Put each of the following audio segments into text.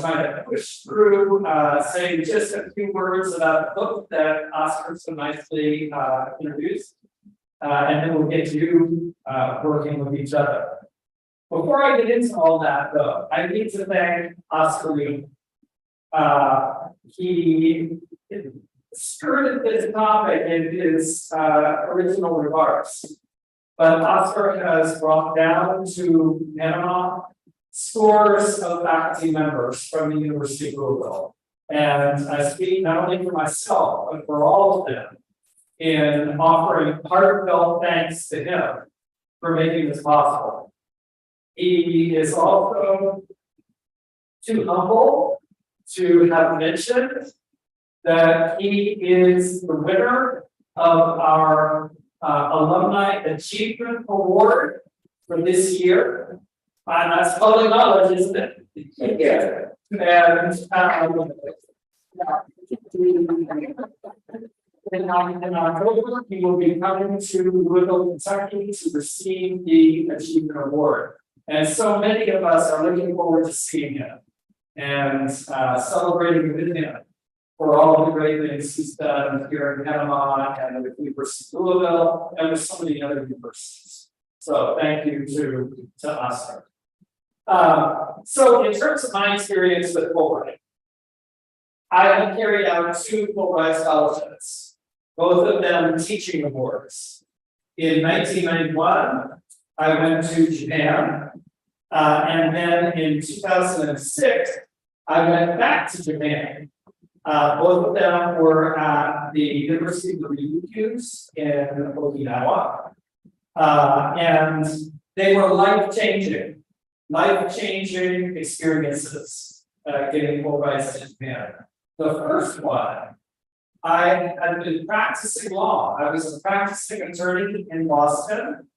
trying to push through, saying just a few words about the book that Oscar so nicely introduced, and then we'll get to you working with each other. Before I get into all that, though, I need to thank Oscar Lee. He skirted this topic in his original remarks, but Oscar has brought down to Panama scores of faculty members from the University of Louisville. And I speak not only for myself, but for all of them in offering heartfelt thanks to him for making this possible. He is also too humble to have mentioned that he is the winner of our Alumni Achievement Award for this year. And that's public knowledge, isn't it? Yeah. And in October, he will be coming to Louisville, Kentucky to receive the Achievement Award. And so many of us are looking forward to seeing him and celebrating with him for all of the great things he's done here in Panama and with the University of Louisville and with so many other universities. So thank you to Oscar. So in terms of my experience with Fulbright, I have carried out 2 Fulbright scholarships, both of them teaching awards. In 1991, I went to Japan, and then in 2006, I went back to Japan. Both of them were at the University of Ryukyus in Okinawa, and they were life-changing experiences getting Fulbrights in Japan. The first one, I had been practicing law. I was a practicing attorney in Boston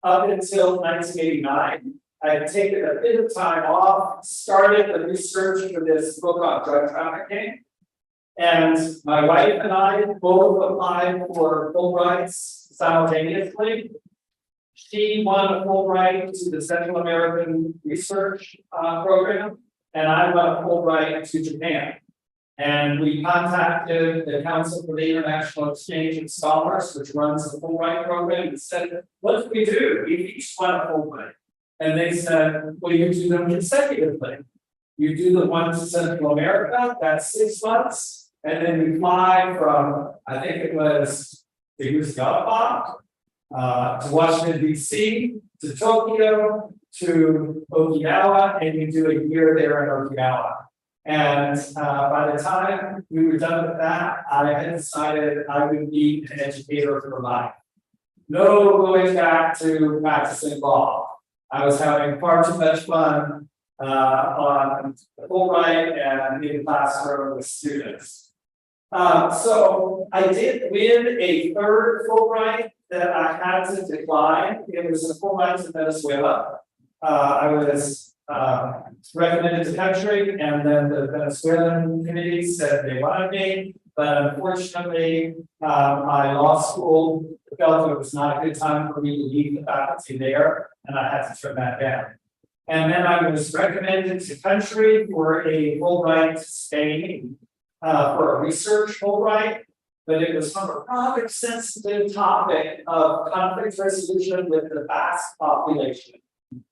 up until 1989. I had taken a bit of time off, started the research for this book on drug trafficking. And my wife and I both applied for Fulbrights simultaneously. She won a Fulbright to the Central American Research Program, and I won a Fulbright to Japan. And we contacted the Council for the International Exchange of Scholars, which runs the Fulbright program, and said, what do we do? We each won a Fulbright. And they said, well, you do them consecutively. You do the one to Central America, that's 6 months, and then you fly from, I think it was Tegucigalpa, to Washington, D.C., to Tokyo, to Okinawa, and you do a year there in Okinawa. And by the time we were done with that, I had decided I would be an educator for life. No going back to practicing law. I was having far too much fun on the Fulbright and in the classroom with students. So I did win a 3rd Fulbright that I had to decline. It was a Fulbright to Venezuela. I was recommended to country, and then the Venezuelan committee said they wanted me, but unfortunately, my law school felt it was not a good time for me to leave the faculty there, and I had to turn that down. And then I was recommended to country for a Fulbright to Spain for a research Fulbright, but it was on a rather sensitive topic of conflict resolution with the Basque population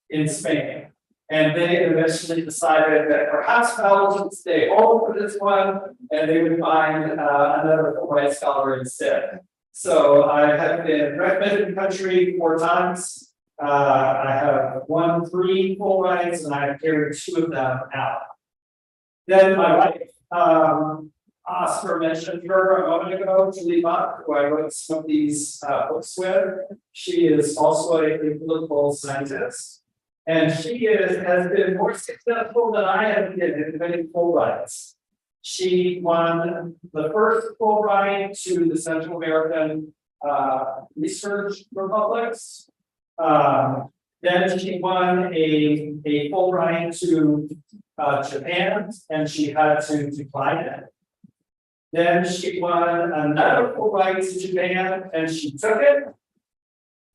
in Spain. And they eventually decided that perhaps colleges would stay home for this one, and they would find another Fulbright scholar instead. So I have been recommended in country 4 times. I have won 3 Fulbrights, and I have carried 2 of them out. Then my wife, Oscar mentioned her a moment ago, Julie Buck, who I wrote some of these books with. She is also a political scientist. And she has been more successful than I have been in winning Fulbrights. She won the first Fulbright to the Central American Research Republics. Then she won a Fulbright to Japan, and she had to decline it. Then she won another Fulbright to Japan, and she took it.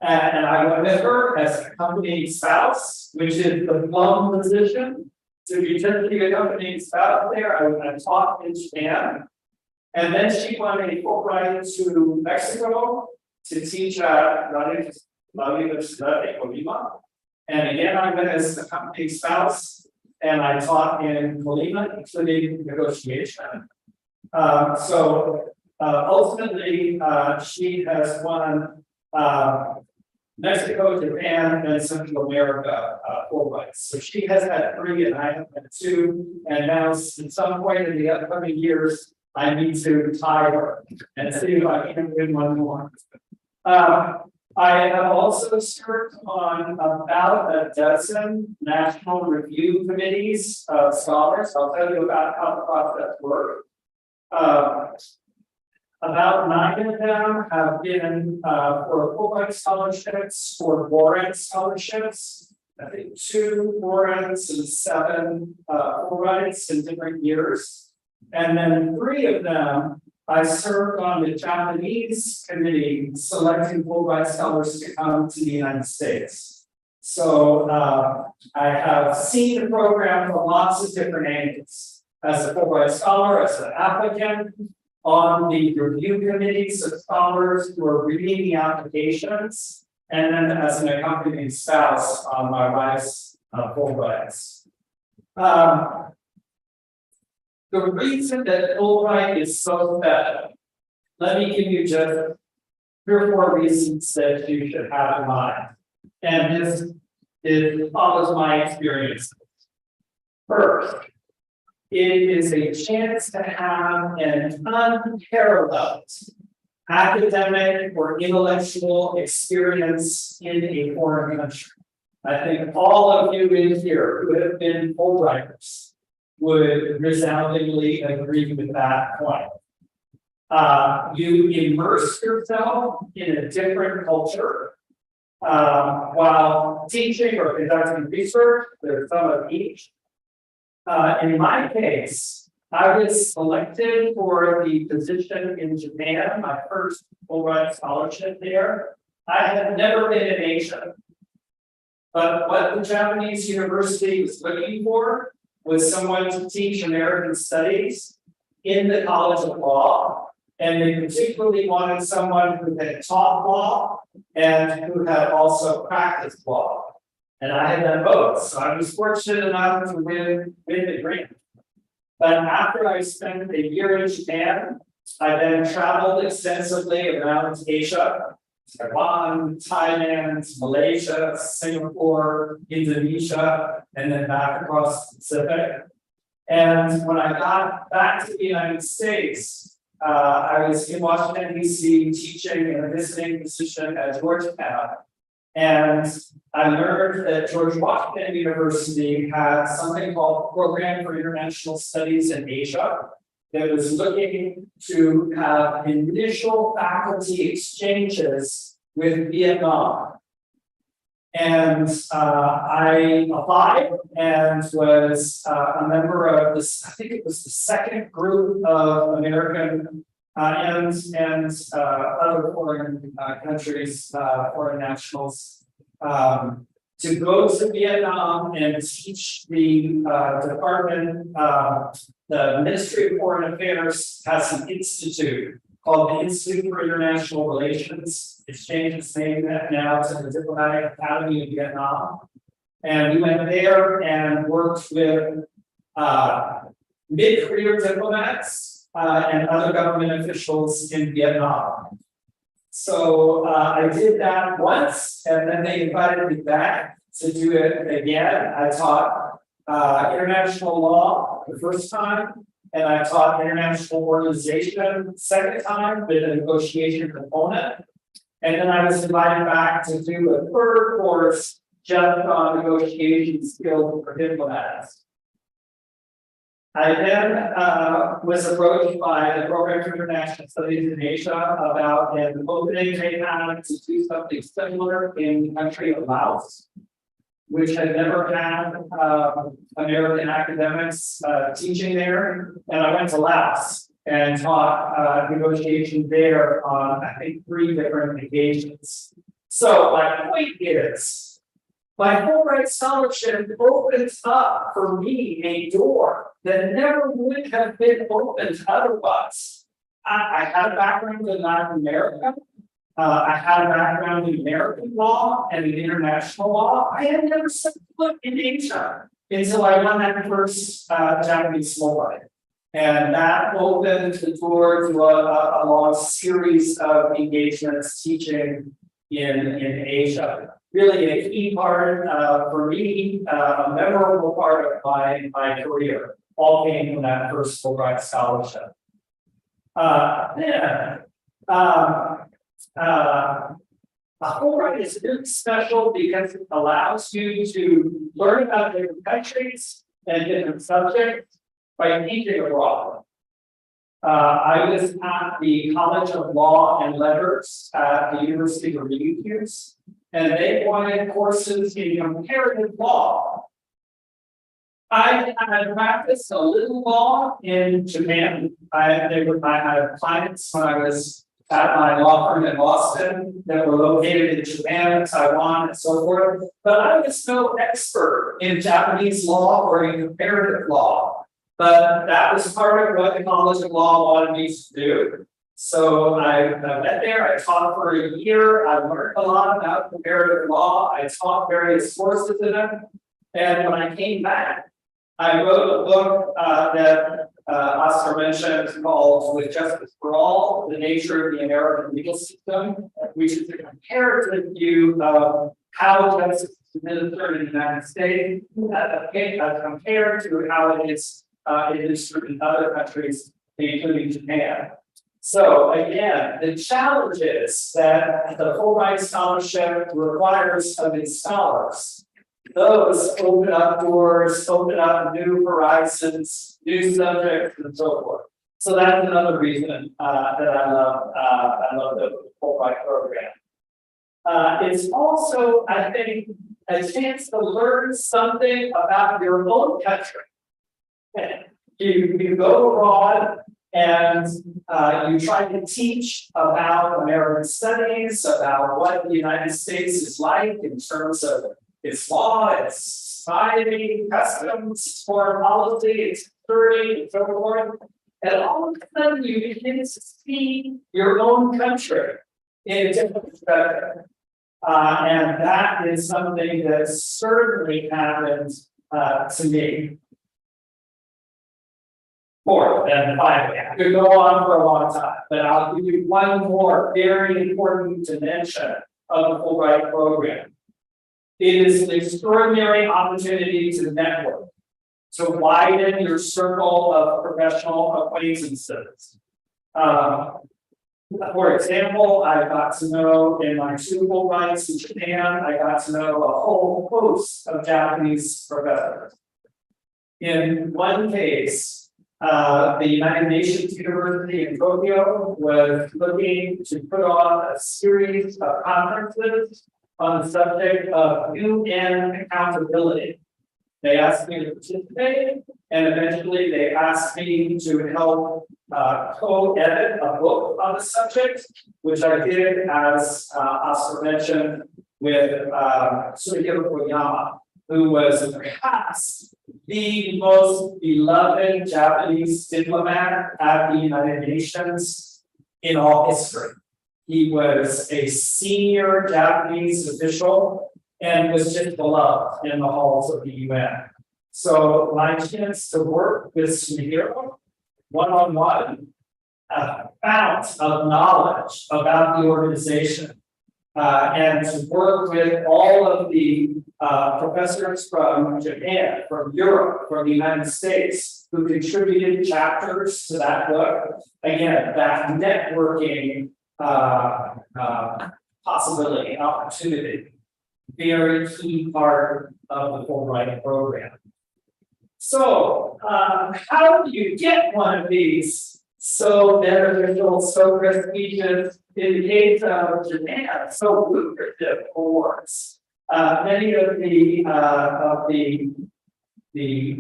And I went with her as a company spouse, which is the plum position. to be the accompanying spouse there. I taught in Japan. And then she won a Fulbright to Mexico to teach at La Universidad de Colima. And again, I went as an accompanying spouse, and I taught in Colima, including negotiation. Ultimately, she has won Mexico, Japan, and Central America Fulbrights. So she has had 3, and I have had 2. And now, at some point in the upcoming years, I need to tie her and see if I can win one more. I have also served on about a dozen national review committees of scholars. I'll tell you about how the process works. About 9 of them have been for Fulbright scholarships or Warren scholarships. I think 2 Warrens and 7 Fulbrights in different years. And then 3 of them, I served on the Japanese committee selecting Fulbright scholars to come to the United States. So I have seen the program from lots of different angles. As a Fulbright scholar, as an applicant, on the review committees of scholars who are reading the applications, and then as an accompanying spouse on my wife's Fulbrights. The reason that Fulbright is so bad, let me give you just 3 or 4 reasons that you should have in mind. And this follows my experience. First, it is a chance to have an unparalleled academic or intellectual experience in a foreign country. I think all of you in here who have been Fulbrighters would resoundingly agree with that point. You immerse yourself in a different culture while teaching or conducting research. There's some of each. In my case, I was selected for the position in Japan, my first Fulbright scholarship there. I had never been in Asia. But what the Japanese university was looking for was someone to teach American studies in the College of Law. And they particularly wanted someone who had taught law and who had also practiced law. And I had done both. So I was fortunate enough to win the grant. But after I spent a year in Japan, I then traveled extensively around Asia. Taiwan, Thailand, Malaysia, Singapore, Indonesia, and then back across the Pacific. And when I got back to the United States, I was in Washington, D.C. teaching in a visiting position at Georgetown. And I learned that George Washington University had something called Program for International Studies in Asia, that was looking to have initial faculty exchanges with Vietnam. And I applied and was a member of this, I think it was the second group of American and other foreign countries, foreign nationals, to go to Vietnam and teach the department. The Ministry of Foreign Affairs has an institute called the Institute for International Relations. It's changed its name now to the Diplomatic Academy of Vietnam. And we went there and worked with mid-career diplomats and other government officials in Vietnam. So I did that once, and then they invited me back to do it again. I taught international law the first time, and I taught international organization the second time with a negotiation component. And then I was invited back to do a 3rd course just on negotiation skills for diplomats. I then was approached by the Program for International Studies in Asia about an opening they had to do something similar in the country of Laos, which had never had American academics teaching there. And I went to Laos and taught negotiation there on, I think, 3 different occasions. So my point is, My Fulbright scholarship opens up for me a door that never would have been opened otherwise. I had a background in Latin America. I had a background in American law and in international law. I had never set foot in Asia until I won that first Japanese Fulbright. And that opened the door to a long series of engagements teaching in Asia. Really a key part for me, a memorable part of my career, all came from that first Fulbright scholarship. A Fulbright is really special because it allows you to learn about different countries and different subjects by teaching abroad. I was at the College of Law and Letters at the University of Unidos, and they wanted courses in comparative law. I had practiced a little law in Japan. I had clients when I was at my law firm in Boston that were located in Japan, Taiwan, and so forth. But I was no expert in Japanese law or in comparative law. But that was part of what the College of Law wanted me to do. So I went there, I taught for a year, I learned a lot about comparative law, I taught various courses in it. And when I came back, I wrote a book that Oscar mentioned called With Justice for All, The Nature of the American Legal System, which is a comparative view of how justice is administered in the United States compared to how it is administered in other countries, including Japan. So again, the challenges that the Fulbright scholarship requires of its scholars, those open up doors, open up new horizons, new subjects, and so forth. So that's another reason that I love the Fulbright program. It's also, I think, a chance to learn something about your own country. You go abroad and you try to teach about American studies, about what the United States is like in terms of its law, its society, customs, foreign policy, its security, and so forth. And all of a sudden you begin to see your own country in a different perspective. And that is something that certainly happened to me. More than 5 years. I could go on for a long time, but I'll give you one more very important dimension of the Fulbright program. It is an extraordinary opportunity to network, to widen your circle of professional acquaintances. For example, I got to know in my 2 Fulbrights in Japan, I got to know a whole host of Japanese professors. In one case, the United Nations University in Tokyo was looking to put on a series of conferences on the subject of UN accountability. They asked me to participate, and eventually they asked me to help co-edit a book on the subject, which I did, as Oscar mentioned, with Sugihiro Koyama, who was perhaps the most beloved Japanese diplomat at the United Nations in all history. He was a senior Japanese official and was just beloved in the halls of the UN. So my chance to work with Sugihiro one-on-one, a fount of knowledge about the organization, and to work with all of the professors from Japan, from Europe, from the United States, who contributed chapters to that book. Again, that networking possibility, opportunity, very key part of the Fulbright program. So, how do you get one of these so beneficial, so prestigious, in the case of Japan, so lucrative awards? Many of the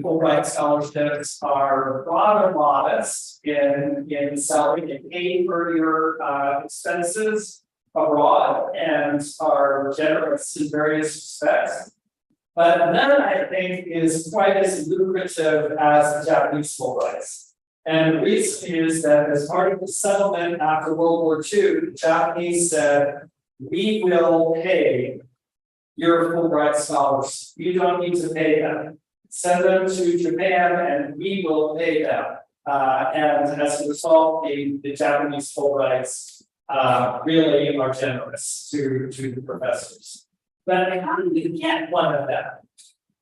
Fulbright scholarships are rather modest in salary and pay for your expenses abroad, and are generous in various respects. but none, I think, is quite as lucrative as the Japanese Fulbrights. And the reason is that as part of the settlement after World War II, the Japanese said, we will pay your Fulbright scholars. You don't need to pay them. Send them to Japan and we will pay them. And as a result, the Japanese Fulbrights really are generous to the professors. But how do we get one of them?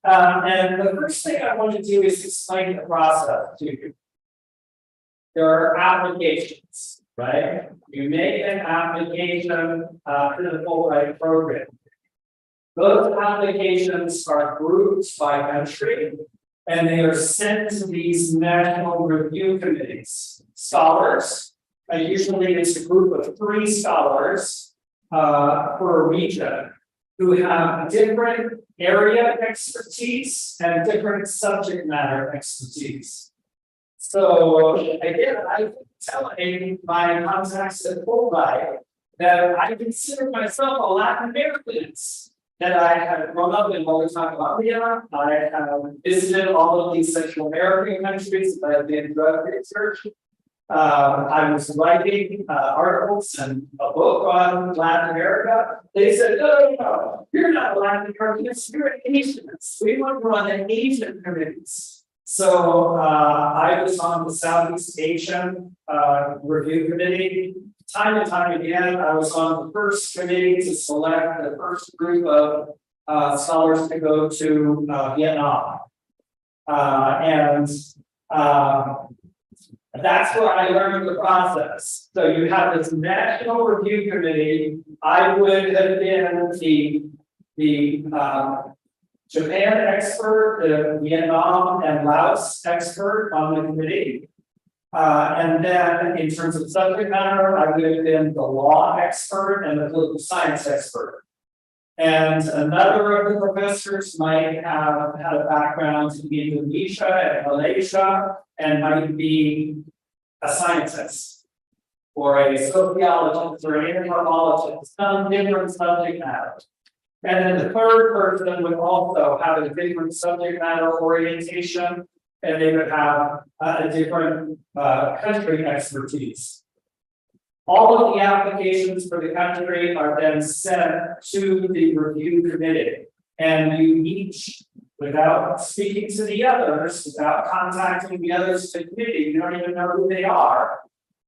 And the first thing I want to do is explain the process to you. There are applications, right? You make an application for the Fulbright program. Those applications are grouped by country, and they are sent to these national review committees. Scholars, usually it's a group of 3 scholars per region who have different area expertise and different subject matter expertise. So again, I'm telling my contacts at Fulbright that I consider myself a Latin American. That I have grown up in what we talk about Korea. I have visited all of these Central American countries that I've been drug research. I was writing articles and a book on Latin America. They said, no, you're not Latin Americans, you're Asians. We want to run an Asian committees. So I was on the Southeast Asian Review Committee. Time and time again, I was on the first committee to select the first group of scholars to go to Vietnam. That's where I learned the process. So you have this national review committee. I would have been the Japan expert, the Vietnam and Laos expert on the committee. And then in terms of subject matter, I would have been the law expert and the political science expert. And another of the professors might have had a background in Indonesia and Malaysia and might be a scientist or a sociologist or an anthropologist, some different subject matter. And then the third person would also have a different subject matter orientation, and they would have a different country expertise. All of the applications for the country are then sent to the review committee, and you each, without speaking to the others, without contacting the others to the committee, you don't even know who they are,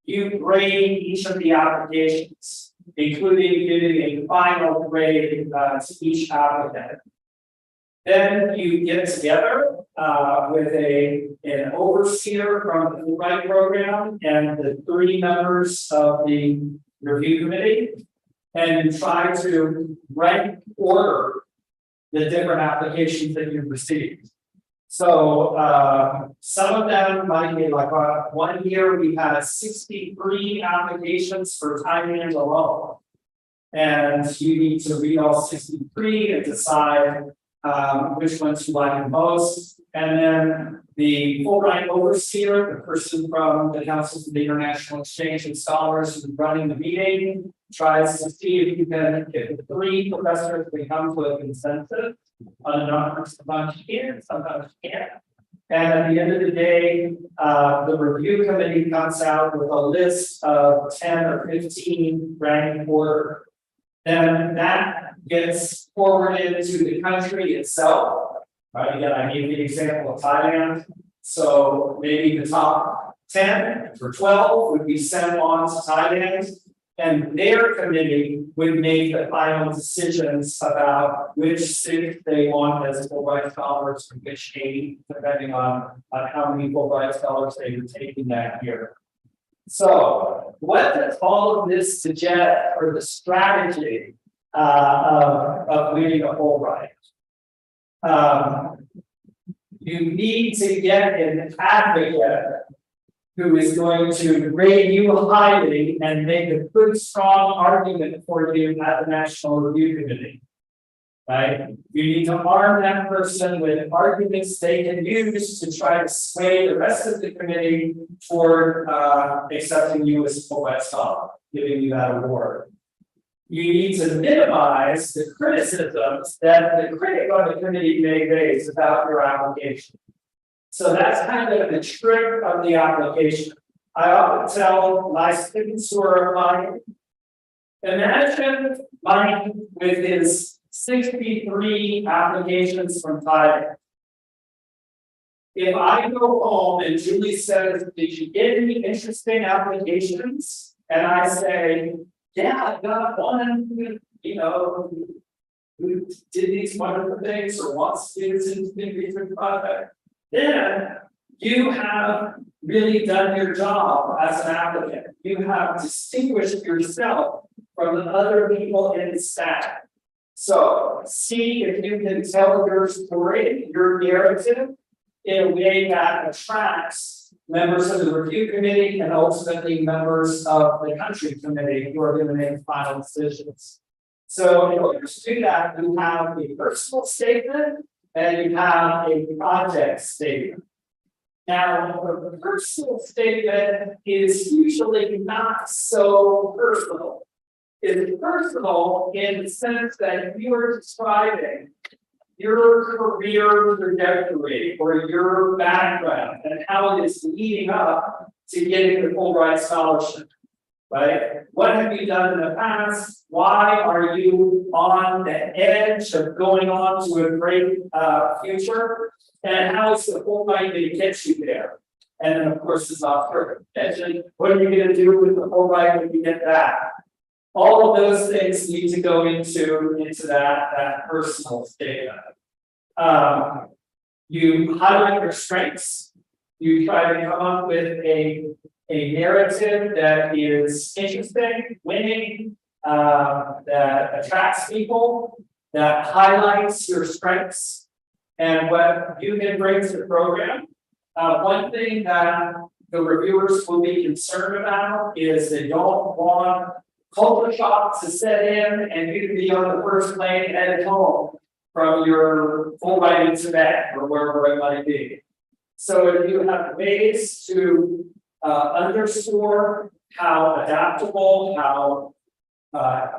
you grade each of the applications, including giving a final grade to each applicant. Then you get together with an overseer from the Fulbright program and the 3 members of the review committee, and you try to rank order the different applications that you've received. So some of them might be like 1 year we had 63 applications for Thailand alone. And you need to read all 63 and decide which ones you like the most. And then the Fulbright overseer, the person from the Council for the International Exchange and Scholars who's running the meeting, tries to see if you can get the 3 professors to come to a consensus on a number. Sometimes you can, sometimes you can't. And at the end of the day, the review committee comes out with a list of 10 or 15 ranking order. Then that gets forwarded to the country itself. Right, again, I gave the example of Thailand. So maybe the top 10 or 12 would be sent on to Thailand, and their committee would make the final decisions about which 6 they want as Fulbright scholars and which 8, depending on how many Fulbright scholars they were taking that year. So, what does all of this suggest for the strategy of winning a Fulbright? You need to get an advocate who is going to rate you highly and make a good, strong argument for you at the National Review Committee. Right? You need to arm that person with arguments they can use to try to sway the rest of the committee toward accepting you as a Fulbright scholar, giving you that award. you need to minimize the criticisms that the critic on the committee may raise about your application. So that's kind of the trick of the application. I often tell my students who are applying, imagine Mike with his 63 applications from Thailand. If I go home and Julie says, did you get any interesting applications? And I say, yeah, I got one, who did these wonderful things or wants to do this research project. Then you have really done your job as an applicant. You have distinguished yourself from the other people in the staff. So see if you can tell your story, your narrative, in a way that attracts members of the review committee and ultimately members of the country committee who are going to make final decisions. So in order to do that, you have a personal statement and you have a project statement. Now, the personal statement is usually not so personal. It's personal in the sense that you are describing your career trajectory or your background and how it is leading up to getting the Fulbright scholarship, right? What have you done in the past? Why are you on the edge of going on to a great future? And how is the Fulbright going to get you there? And then, of course, this offer mentioned, what are you going to do with the Fulbright when you get that? All of those things need to go into that personal statement. You highlight your strengths. You try to come up with a narrative that is interesting, winning, that attracts people, that highlights your strengths and what you can bring to the program. One thing that the reviewers will be concerned about is they don't want culture shock to set in and you to be on the first plane headed home from your Fulbright in Tibet or wherever it might be. So if you have ways to underscore how adaptable, how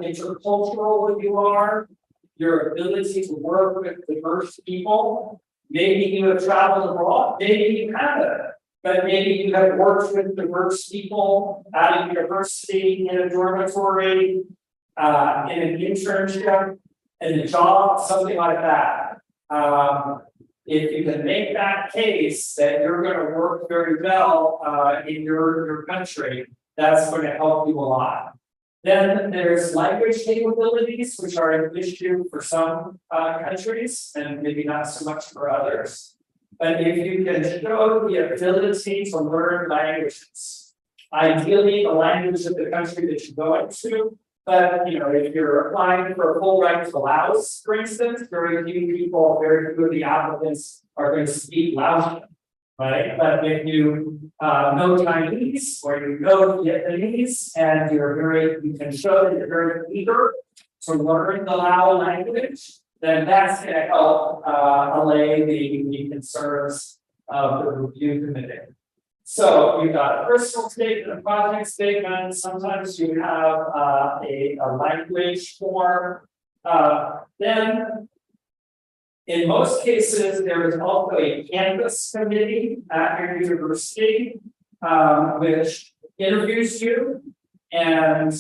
intercultural you are, your ability to work with diverse people, maybe you have traveled abroad, maybe you haven't. But maybe you have worked with diverse people at a university, in a dormitory, in an internship, in a job, something like that. If you can make that case that you're going to work very well in your country, that's going to help you a lot. Then there's language capabilities, which are an issue for some countries and maybe not so much for others. But if you can show the ability to learn languages, ideally the language of the country that you're going to, but if you're applying for a Fulbright to Laos, for instance, very few of the applicants are going to speak Laotian, right? But if you know Chinese or you know Vietnamese and you can show that you're very eager to learn the Lao language, then that's going to help allay the concerns of the review committee. So you've got a personal statement, a project statement. Sometimes you have a language form. Then, in most cases, there is also a campus committee at your university, which interviews you. And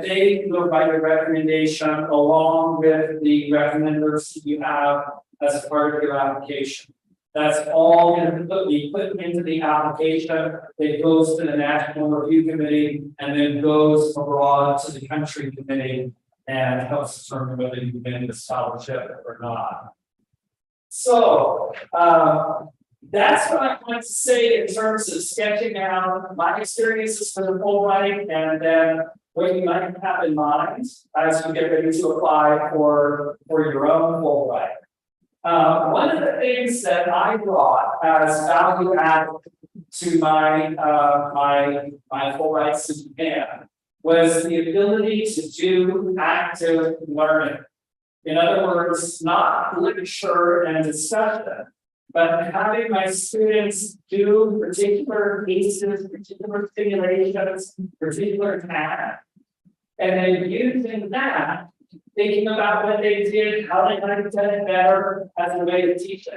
they will write a recommendation along with the recommenders that you have as part of your application. That's all going to be put into the application. It goes to the National Review Committee and then goes abroad to the country committee and helps determine whether you win the scholarship or not. So that's what I'm going to say in terms of sketching out my experiences for the Fulbright and then what you might have in mind as you get ready to apply for your own Fulbright. One of the things that I brought as value add to my Fulbrights in Japan was the ability to do active learning. In other words, not literature and discussion, but having my students do particular cases, particular simulations, particular tasks, And then using that, thinking about what they did, how they might have done it better as a way of teaching.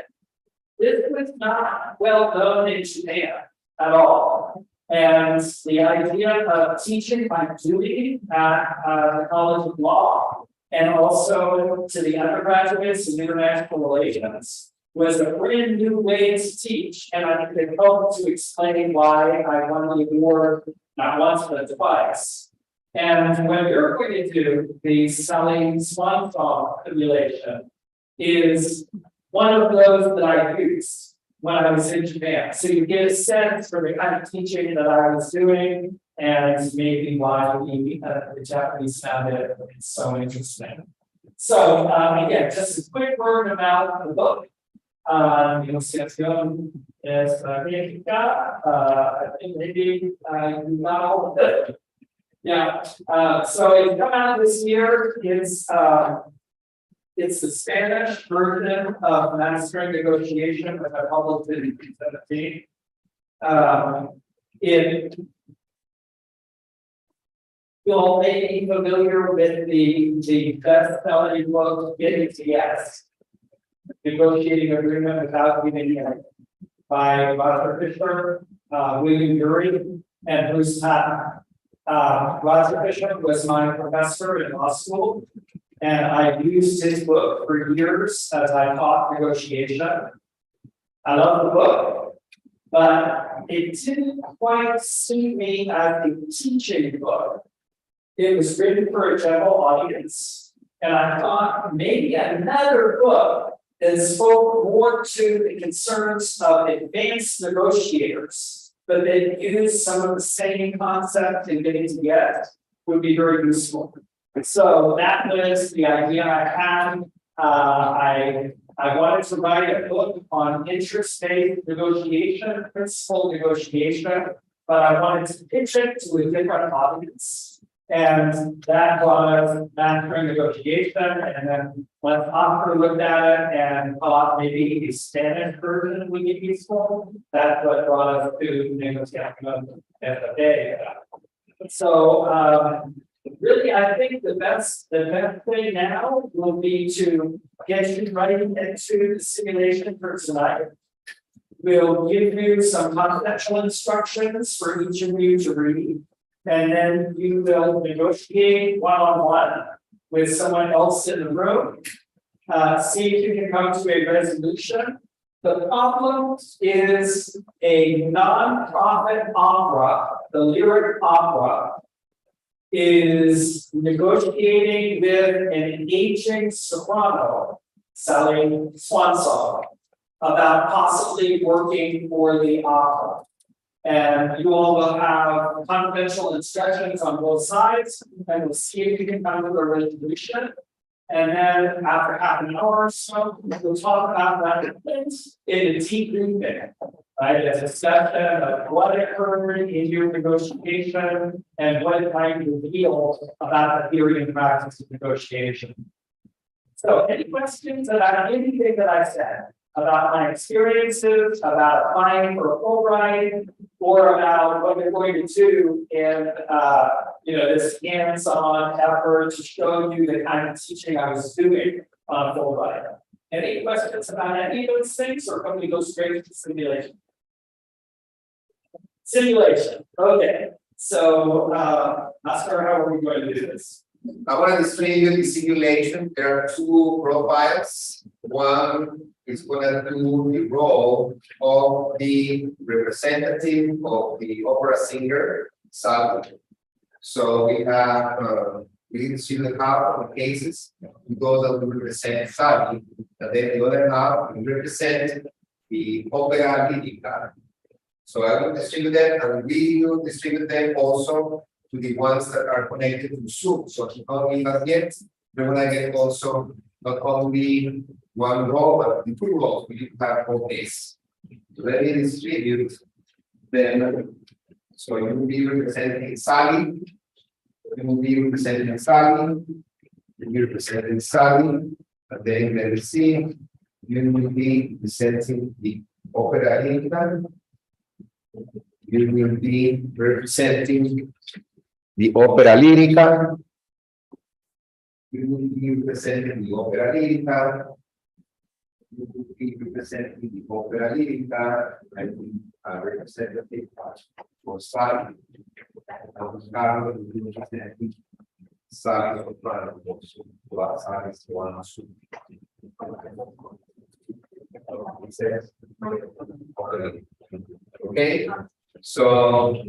This was not well known in Japan at all. And the idea of teaching by doing at the College of Law and also to the undergraduates in international relations was a brand new way to teach. And I think it helped to explain why I won the award not once but twice. And what you're going to do, the Selling Swan Song simulation, is one of those that I used when I was in Japan. So you get a sense for the kind of teaching that I was doing and maybe why the Japanese found it so interesting. So again, just a quick word about the book. Negociación estratégica. I think maybe you got all of it. Yeah. So it come out this year. It's the Spanish version of Mastering Negotiation, which I published in 2017. You'll may be familiar with the best-selling book, Getting to Yes, Negotiating Agreement Without Giving In, by Roger Fisher, William Ury, and Bruce Patton. Roger Fisher was my professor in law school, and I used his book for years as I taught negotiation. I love the book, but it didn't quite suit me as a teaching book. It was written for a general audience, and I thought maybe another book that spoke more to the concerns of advanced negotiators, but that used some of the same concepts in Getting to Yes would be very useful. So that was the idea I had. I wanted to write a book on interest-based negotiation, principal negotiation, but I wanted to pitch it to a different audience. And that was mastering negotiation. And then when Oscar looked at it and thought maybe a Spanish version would be useful, that's what brought us to negotiation at the day. So really, I think the best thing now will be to get you right into the simulation for tonight. We'll give you some confidential instructions for each of you to read. And then you will negotiate one-on-one with someone else in the room. See if you can come to a resolution. The problem is a non-profit opera, the lyric opera, is negotiating with an aging soprano selling swan song about possibly working for the opera. And you all will have confidential instructions on both sides, and we'll see if you can come to a resolution. And then after half an hour or so, we'll talk about that in a debriefing, right? A discussion of what occurred in your negotiation and what it might reveal about the theory and practice of negotiation. So any questions about anything that I said? About my experiences, about applying for a Fulbright, or about what we're going to do in this hands-on effort to show you the kind of teaching I was doing on Fulbright. Any questions about any of those things, or can we go straight to simulation? Simulation. Okay. So, Oscar, how are we going to do this? I want to display you the simulation. There are two profiles. One is going to do the role of the representative of the opera singer, Sally. So we have, we can see the half of the cases, those that will represent Sally, and then the other half will represent the opera lyrica. So I will distribute them, and we will distribute them also to the ones that are connected to Zoom. So if not we have yet, we're going to get also not only one row, but the two rows. We have both days. So let me distribute them. So you will be representing Sally. You will be representing Sally. You will be representing Sally. And then let us see. You will be representing the opera lyrica. You will be representing the opera lyrica. You will be representing the opera lírica. You will be representing the opera lírica, and we are representative for Sally. Carlos will be representing Sally of Plano, Sally is one of okay, so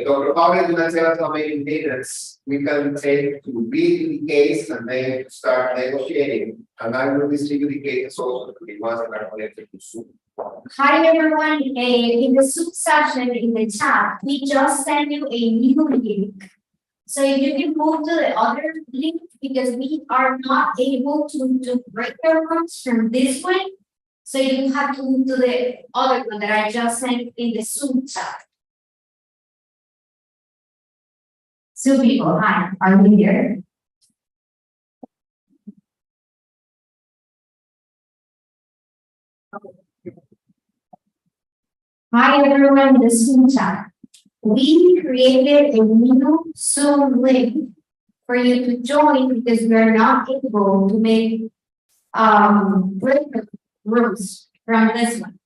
Dr. Pablo is going to tell us how many minutes we can take to read the case and then start negotiating. And I will distribute the cases also to the ones that are connected to Zoom. Hi everyone, in the Zoom session in the chat, we just sent you a new link. So you can move to the other link because we are not able to break the rooms from this one. So you have to move to the other one that I just sent in the Zoom chat. So people, hi, are you here? Hi everyone in the Zoom chat. We created a new Zoom link for you to join because we are not able to make break rooms from this one.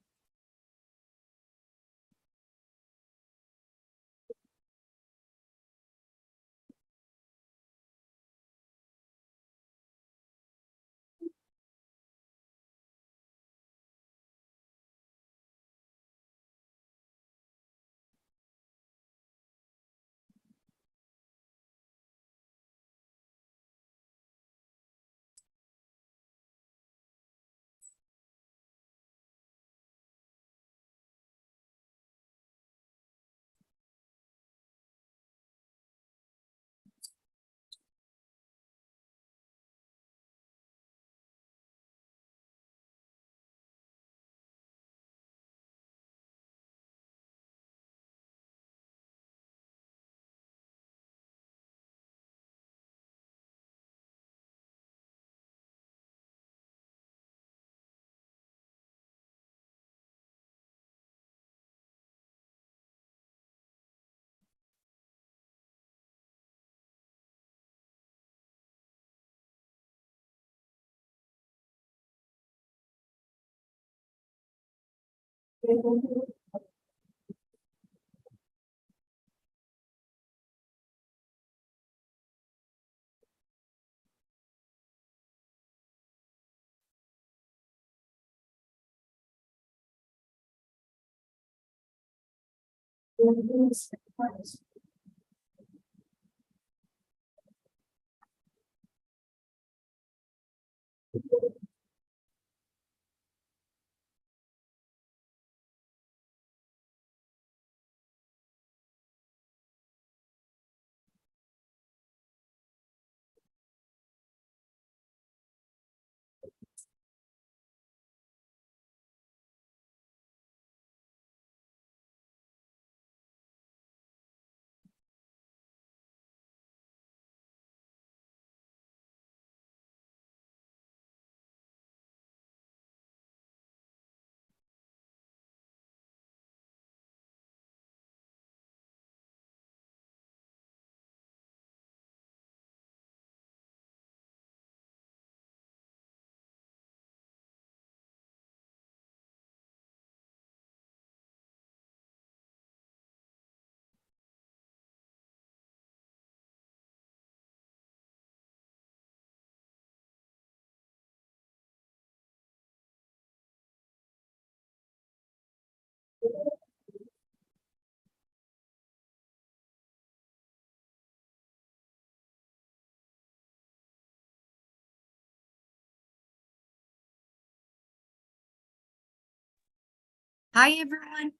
Hi, everyone.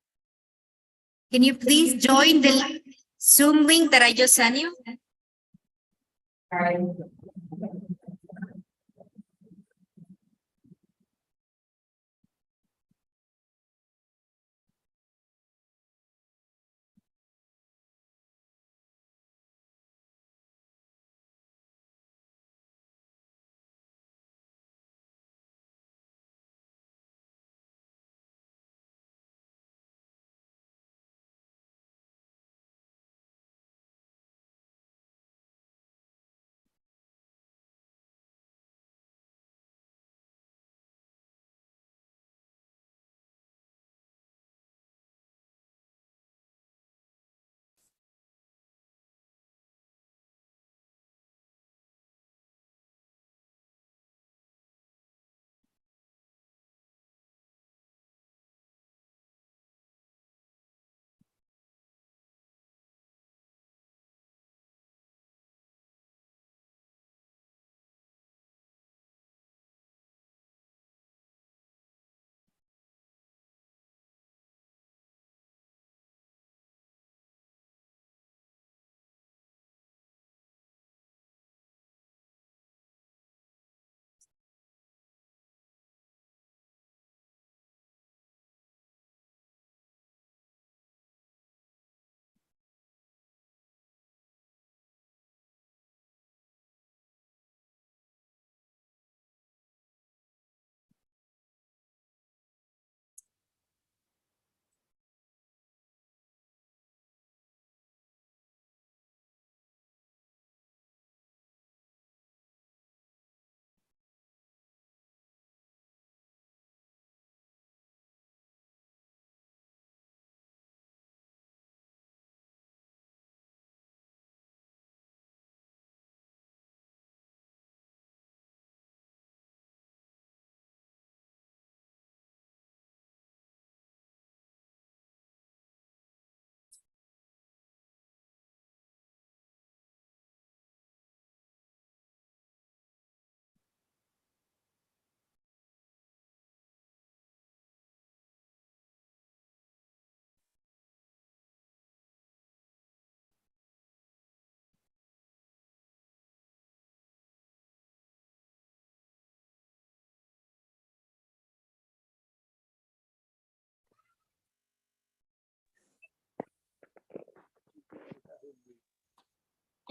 Can you please join the Zoom link that I just sent you? All right.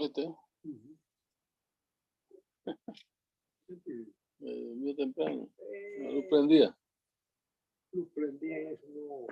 Este. Muy temprano. La luz prendía. Luz prendía y eso no.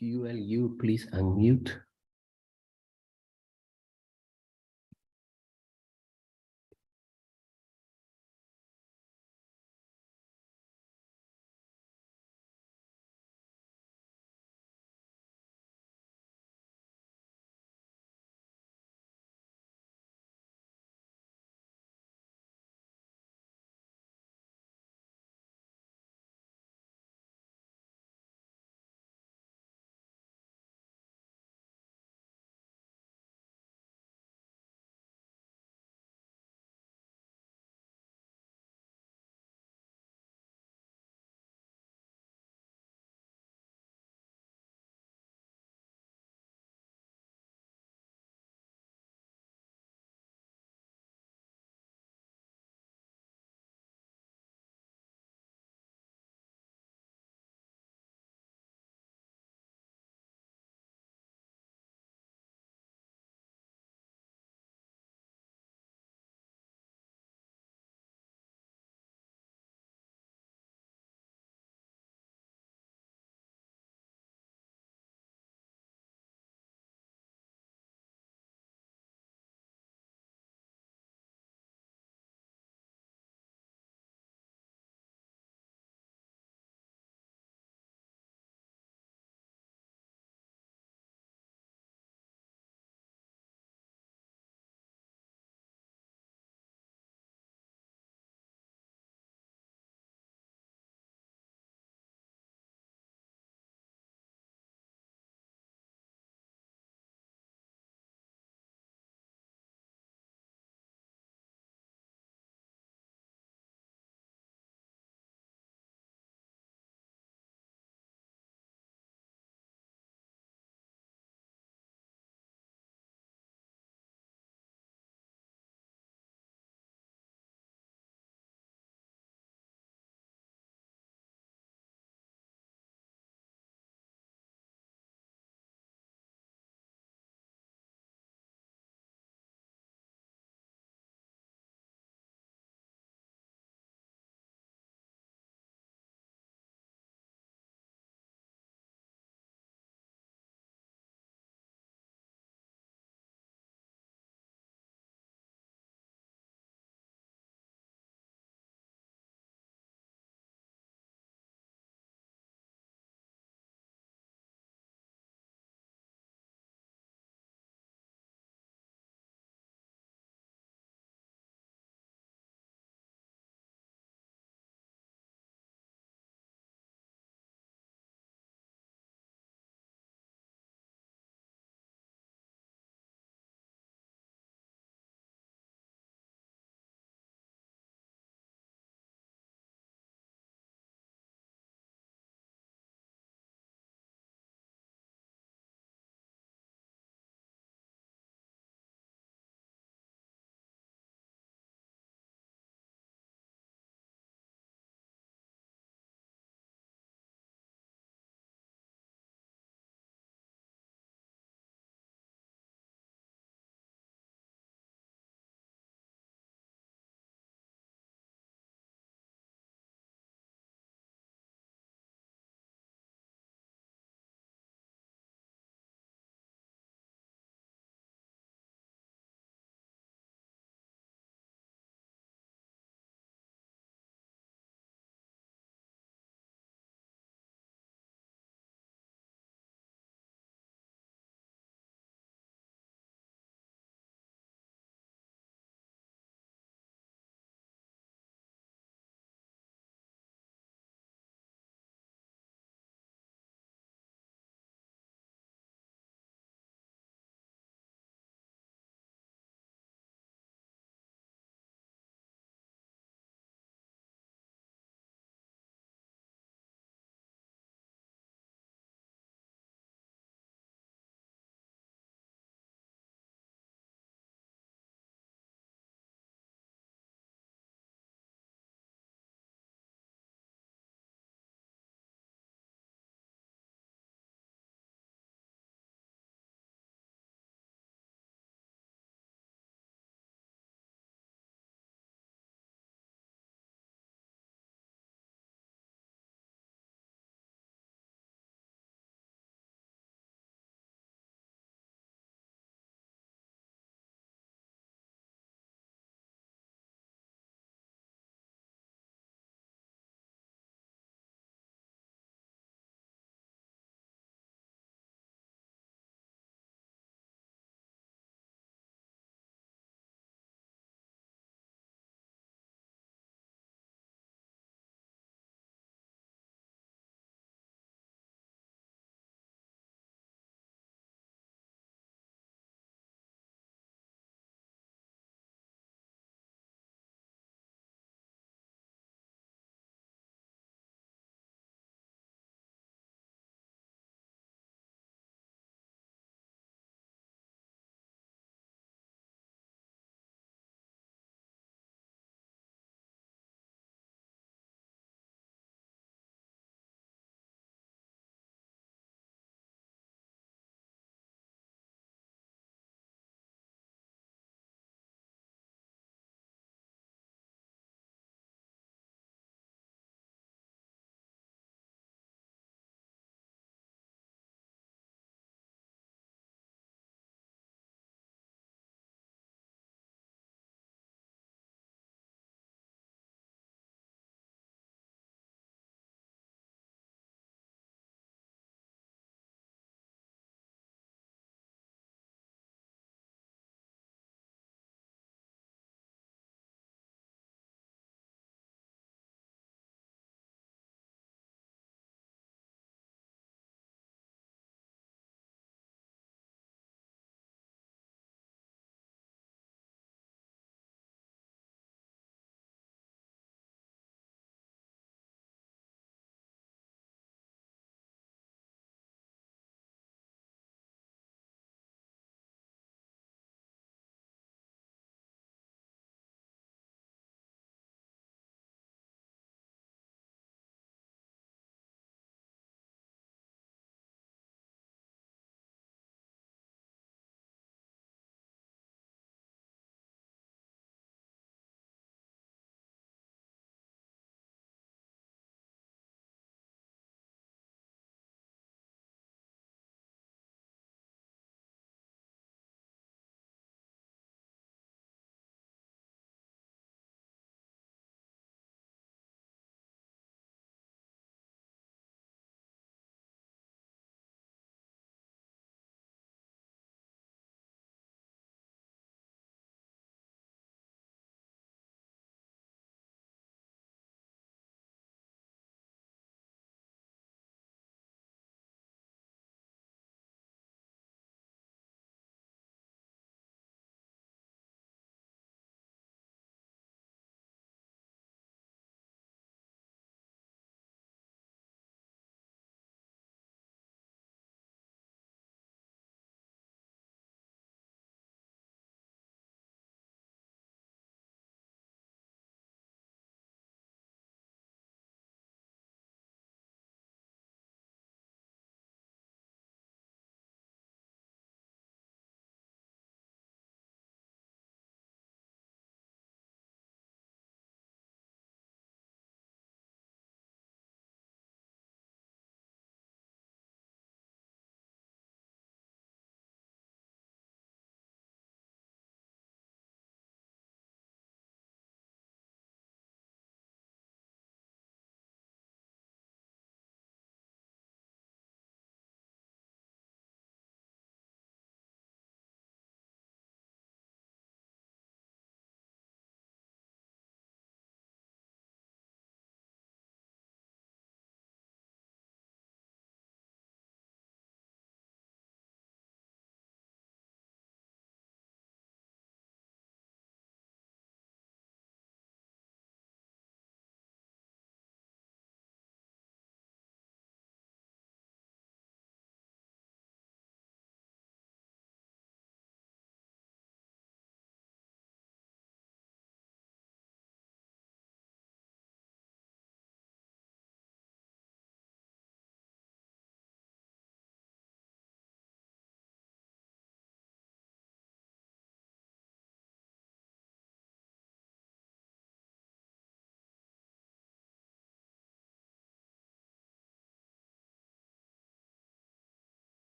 QLU, please unmute.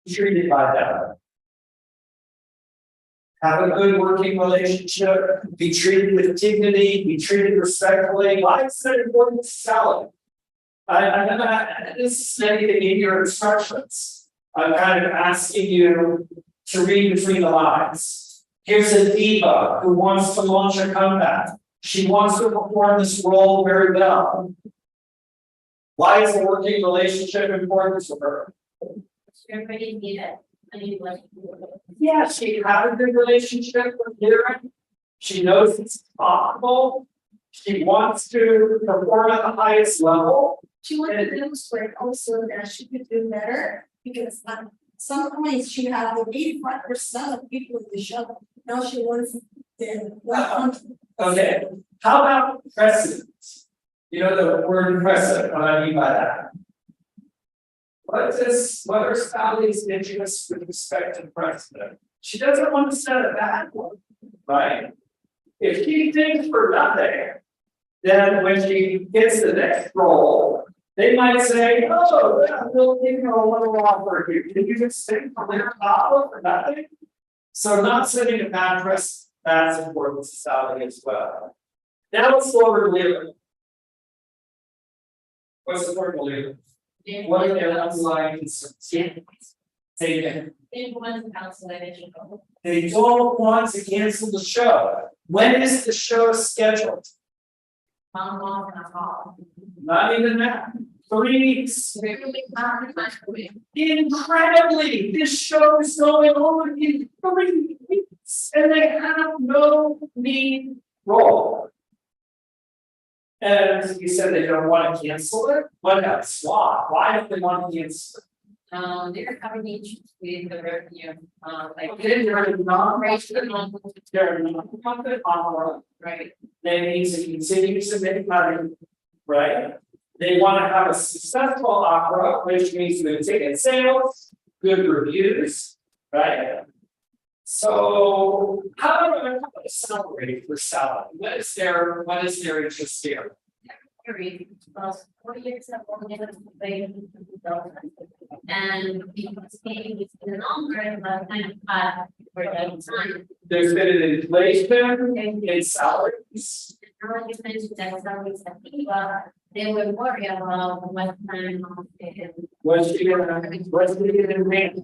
treated by them. Have a good working relationship, be treated with dignity, be treated respectfully. Why is that important to salary? I'm not, this is anything in your instructions. I'm kind of asking you to read between the lines. Here's a diva who wants to launch a comeback. She wants to perform this role very well. Why is a working relationship important to her? Everybody need it. I need like. Yeah, she had a good relationship with Lyric. She knows it's possible. She wants to perform at the highest level. She wanted to demonstrate also that she could do better, because some points she had the 85% of people in the show. Now she wants the 100. Okay, how about precedent? You know the word precedent, what I mean by that? What are Sally's interests with respect to precedent? She doesn't want to set a bad one, right? If she thinks for nothing, then when she gets the next role, they might say, oh, yeah, we'll give you a little offer here. Can you just think for their offer for nothing? So not setting a bad precedent, that's important to Sally as well. Now let's go over to Lyric. What's the word Lyric? What are their underlying concerns? Say again. They want to cancel that issue. They don't want to cancel the show. When is the show scheduled? Not even that. 3 weeks. Incredibly, this show is going on in 3 weeks, and they have no lead role. And you said they don't want to cancel it. What about swap? Why don't they want to cancel it? They're having issues with the revenue, like. Okay, they're not opera. Right. They need to continue to make money, right? They want to have a successful opera, which means good ticket sales, good reviews, right? So how do I celebrate for salary? What is their interest here? 4 years and because it's been longer, but for that time. There's been an inflation in salaries. Now you mentioned that salaries are people, they were worried about what time of the. What's the demand?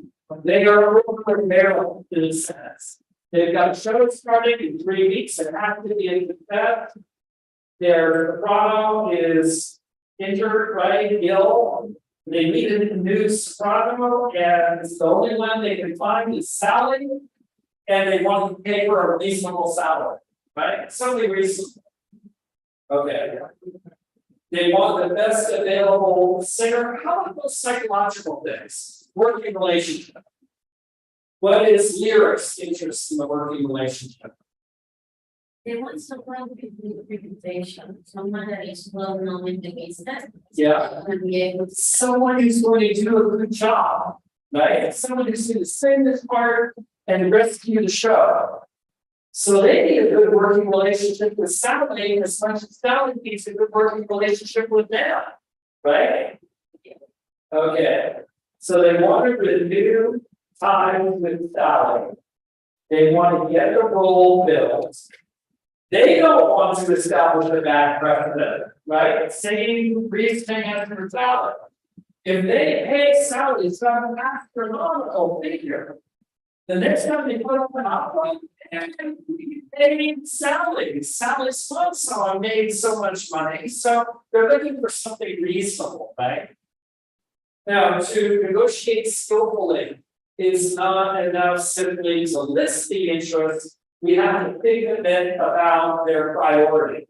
They are over Maryland in a sense. They've got shows starting in 3 weeks and have to be in that. Their soprano is injured, right, ill. They needed a new soprano, and the only one they can find is Sally. And they want to pay her a reasonable salary, right? Something reasonable. Okay. They want the best available singer. How about those psychological things? Working relationship. What is Lyric's interest in the working relationship? They want someone with reputation, someone that is well known in the business. Yeah. And be able to. Someone who's going to do a good job, right? Someone who's going to sing this part and rescue the show. So they need a good working relationship with Sally as much as Sally needs a good working relationship with them, right? Okay, so they want to renew time with Sally. They want to get the role built. They don't want to establish a bad precedent, right? Same reasoning as for Sally. If they pay Sally some astronomical figure, the next time they put up an opera, and we paid Sally. Sally's song made so much money, so they're looking for something reasonable, right? Now, to negotiate skillfully is not enough simply to list the interests. We have to think a bit about their priority.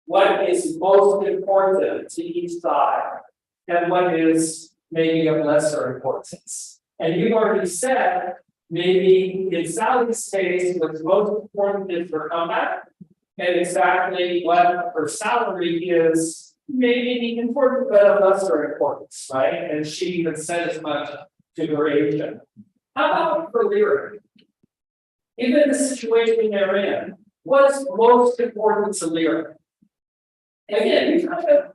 What is most important to each side, and what is maybe of lesser importance. And you've already said, maybe in Sally's case, what's most important is her comeback, and exactly what her salary is, maybe important but of lesser importance, right? And she even said as much to her agent. How about for Lyric? Given the situation they're in, what's most important to Lyric? Again, you kind of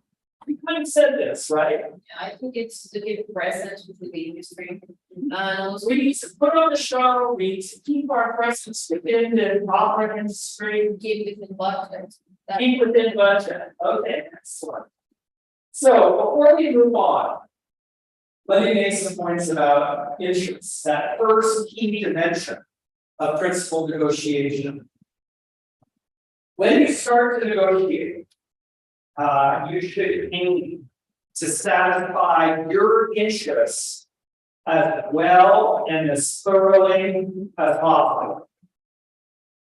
We kind of said this, right? I think it's to give presence with the industry. We need to put on the show, we need to keep our presence within the opera industry, Give it the budget. That- keep within budget, okay, excellent. So before we move on. Let me make some points about interests, that first key dimension of principal negotiation. When you start to negotiate, you should aim to satisfy your interests as well and as thoroughly as possible.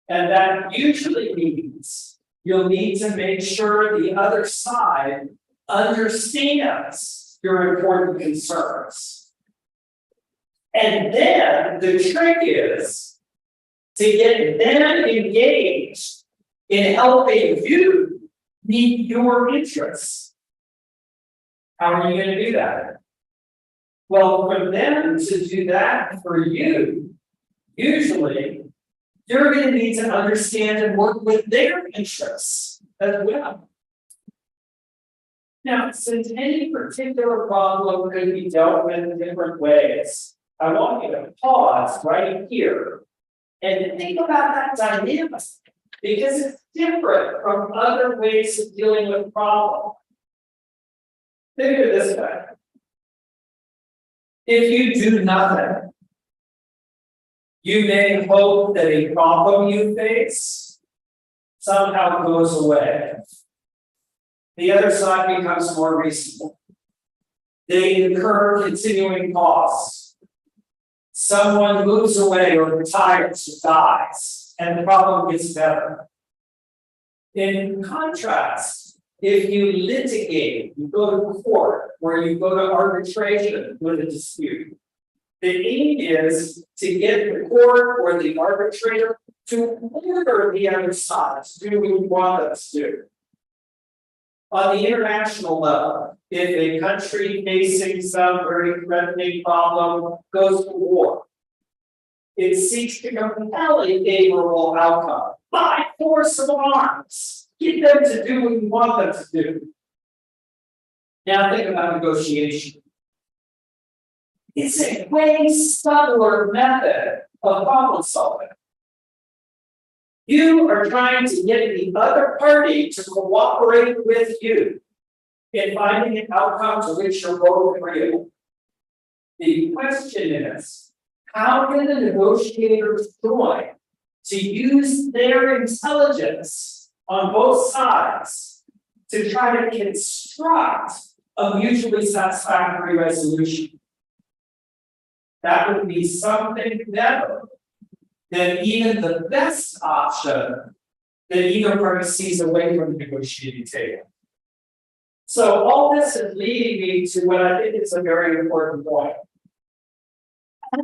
And that usually means you'll need to make sure the other side understands your important concerns. And then the trick is to get them engaged in helping you meet your interests. How are you going to do that? Well, for them to do that for you, usually you're going to need to understand and work with their interests as well. Now, since any particular problem could be dealt with in different ways, I want you to pause right here and think about that dynamic, because it's different from other ways of dealing with problems. Think of it this way. If you do nothing, you may hope that a problem you face somehow goes away. The other side becomes more reasonable. They incur continuing costs. Someone moves away or retires or dies, and the problem gets better. In contrast, if you litigate, you go to court, or you go to arbitration with a dispute, the aim is to get the court or the arbitrator to order the other side to do what you want them to do. On the international level, if a country facing some very threatening problem goes to war, it seeks to compel a favorable outcome by force of arms. Get them to do what you want them to do. Now think about negotiation. It's a way subtler method of problem solving. You are trying to get the other party to cooperate with you in finding an outcome to which you're both agreeable. The question is, how can the negotiators join to use their intelligence on both sides to try to construct a mutually satisfactory resolution? That would be something better than even the best option that either party sees away from the negotiating table. So all this is leading me to what I think is a very important point.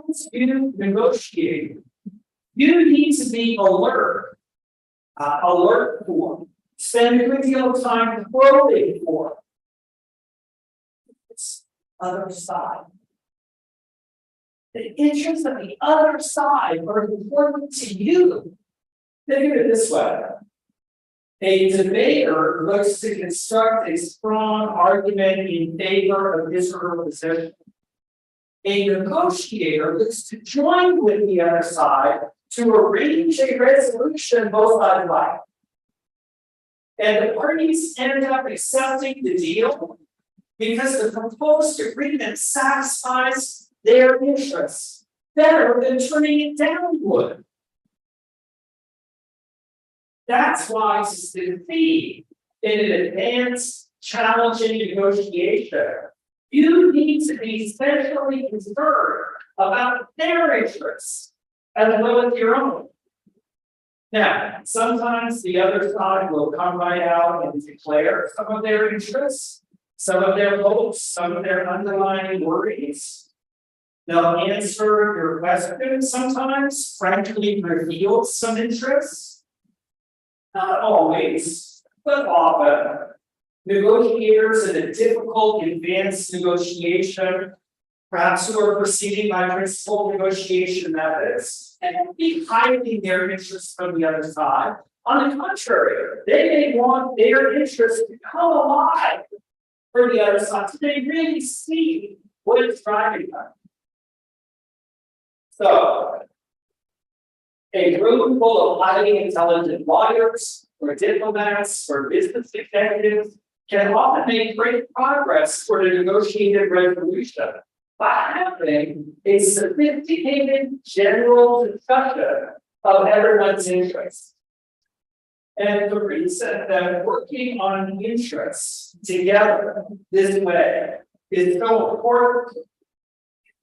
As you negotiate, you need to be alert for, spend a good deal of time probing for this other side. The interests of the other side are important to you. Think of it this way. A debater looks to construct a strong argument in favor of his or her position. A negotiator looks to join with the other side to arrange a resolution both sides like. And the parties end up accepting the deal because the proposed agreement satisfies their interests better than turning it down would. That's why to succeed in an advanced, challenging negotiation, you need to be especially concerned about their interests as well as your own. Now, sometimes the other side will come right out and declare some of their interests, some of their hopes, some of their underlying worries. They'll answer your questions sometimes, frankly reveal some interests. Not always, but often. Negotiators in a difficult advanced negotiation, perhaps who are proceeding by principal negotiation methods, and be hiding their interests from the other side. On the contrary, they may want their interests to come alive for the other side, so they really see what it's driving them. So, a room full of highly intelligent lawyers, or diplomats, or business executives can often make great progress toward a negotiated resolution by having a sophisticated general discussion of everyone's interests. And the reason that working on interests together this way is so important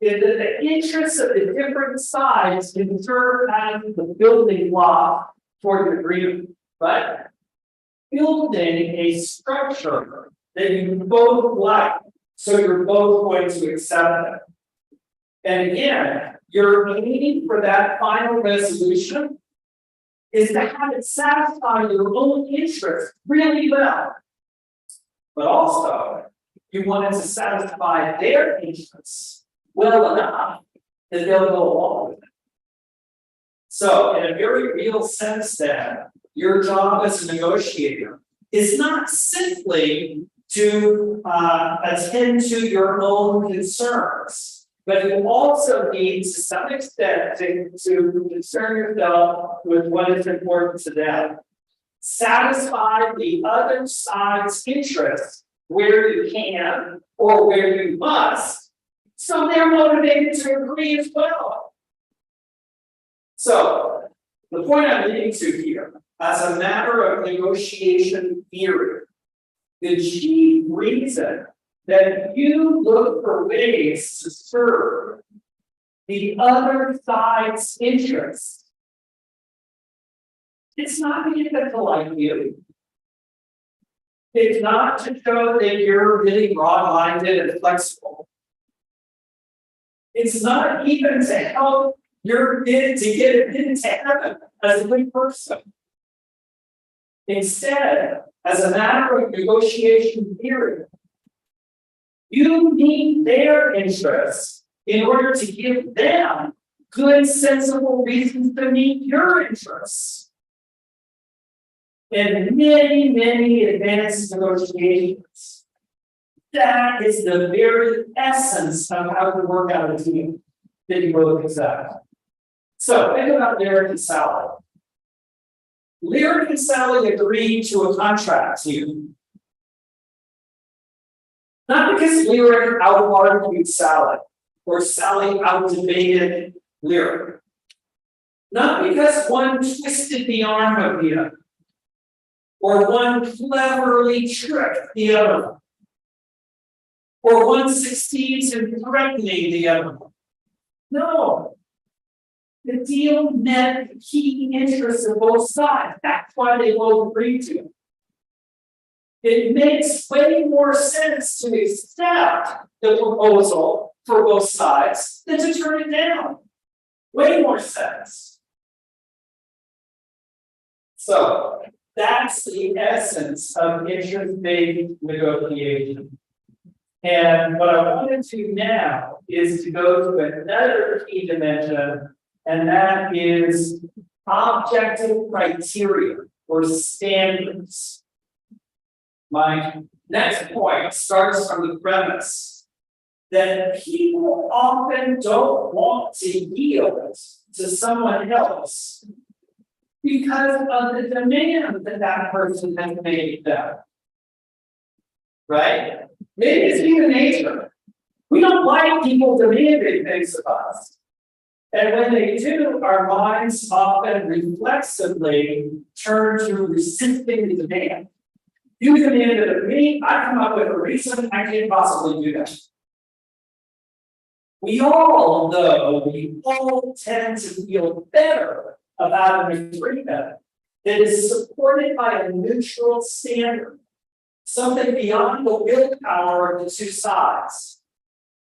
is that the interests of the different sides can serve as the building block for the agreement, right? Building a structure that you both like, so you're both going to accept it. And again, your aim for that final resolution is to have it satisfy your own interests really well. But also, you want it to satisfy their interests well enough that they'll go along with it. So, in a very real sense, then, your job as a negotiator is not simply to attend to your own concerns, but you also need to some extent to concern yourself with what is important to them. Satisfy the other side's interests where you can or where you must, so they're motivated to agree as well. So, the point I'm leading to here, as a matter of negotiation theory, the chief reason that you look for ways to serve the other side's interests, it's not to get them to like you. It's not to show that you're really broad-minded and flexible. It's not even to help your bid to get it into heaven as a good person. Instead, as a matter of negotiation theory, you need their interests in order to give them good, sensible reasons to meet your interests. In many, many advanced negotiations, that is the very essence of how to work out a deal that you both accept. So think about Lyric and Sally. Lyric and Sally agreed to a contract here. Not because Lyric out-argued Sally, or Sally out-debated Lyric. Not because one twisted the arm of the other, or one cleverly tricked the other, or one succeeds in threatening the other. No. The deal met the key interests of both sides. That's why they both agreed to it. It makes way more sense to accept the proposal for both sides than to turn it down. Way more sense. So that's the essence of interest-based negotiation. And what I wanted to now is to go to another key dimension, and that is objective criteria or standards. My next point starts from the premise that people often don't want to yield to someone else because of the demand that that person has made them. Right? Maybe it's human nature. We don't like people demanding things of us. And when they do, our minds often reflexively turn to resisting the demand. You demanded of me, I come up with a reason I can't possibly do that. We all tend to feel better about an agreement that is supported by a neutral standard, something beyond the willpower of the two sides.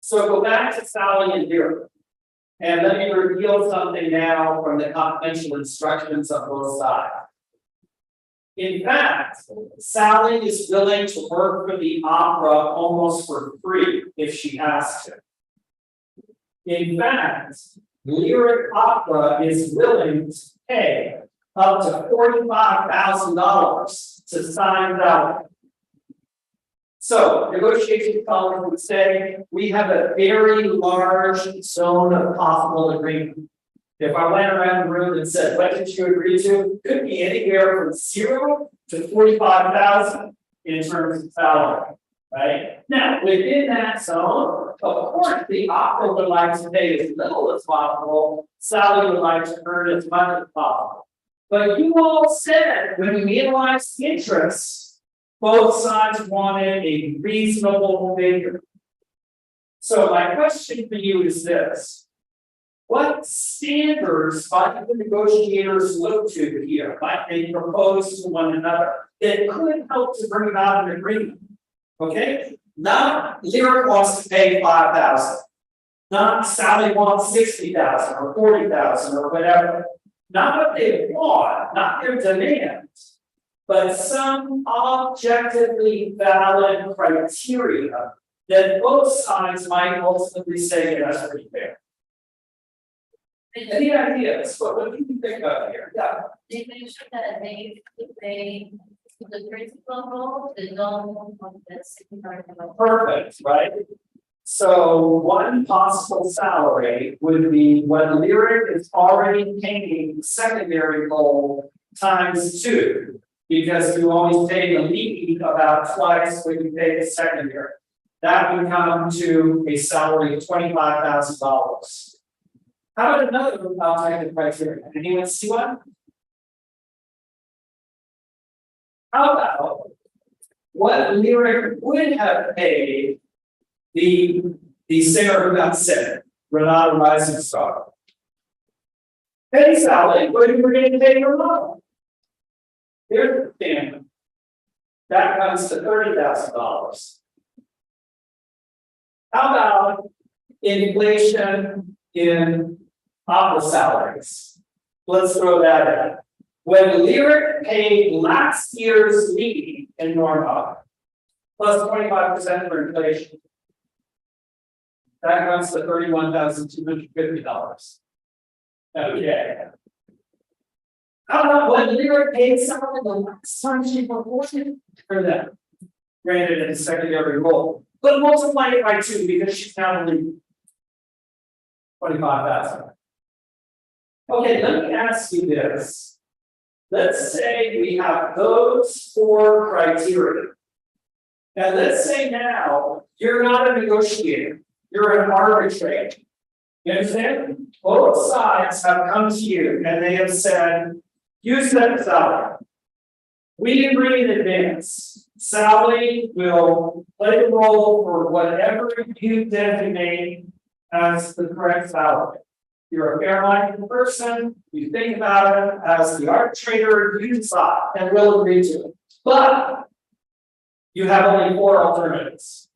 So go back to Sally and Lyric, and let me reveal something now from the confidential instructions of both sides. In fact, Sally is willing to work for the opera almost for free if she has to. In fact, Lyric Opera is willing to pay up to $45,000 to sign that. So negotiation column would say, we have a very large zone of possible agreement. If I went around the room and said, what did you agree to? Could be anywhere from 0 to 45,000 in terms of salary, right? Now, within that zone, of course, the opera would like to pay as little as possible. Sally would like to earn as much as possible. But you all said, when we analyzed interests, both sides wanted a reasonable figure. So my question for you is this. What standards might the negotiators look to here, might they propose to one another that could help to bring about an agreement? Okay, not Lyric wants to pay 5,000, not Sally wants 60,000 or 40,000 or whatever. Not what they want, not their demands, but some objectively valid criteria that both sides might ultimately say that's pretty fair. Any ideas? What do you think of here? Yeah. They mentioned that they, the principal role, the non of the secondary role. Perfect, right? So one possible salary would be what Lyric is already paying secondary role times 2. Because you always pay the lead about twice what you pay the secondary. That would come to a salary of $25,000. How about another objective criteria? Anyone see one? How about what Lyric would have paid the singer who got sick, Renata Rising Star? Hey Sally, what are you going to pay your mom? Here's the thing. That comes to $30,000. How about inflation in opera salaries? Let's throw that in. When Lyric paid last year's lead in Norma, plus 25% for inflation, that comes to $31,250. Okay. How about when Lyric paid someone the last time she performed for them? Granted, in a secondary role, but multiply it by 2 because she's now only 25,000. Okay, let me ask you this. Let's say we have those 4 criteria. And let's say now you're not a negotiator, you're an arbitrator. You understand? Both sides have come to you and they have said, you set the salary. We agree in advance. Sally will play the role for whatever you designate as the correct salary. You're a fair-minded person, you think about it as the arbitrator, you decide and will agree to it. But you have only 4 alternatives.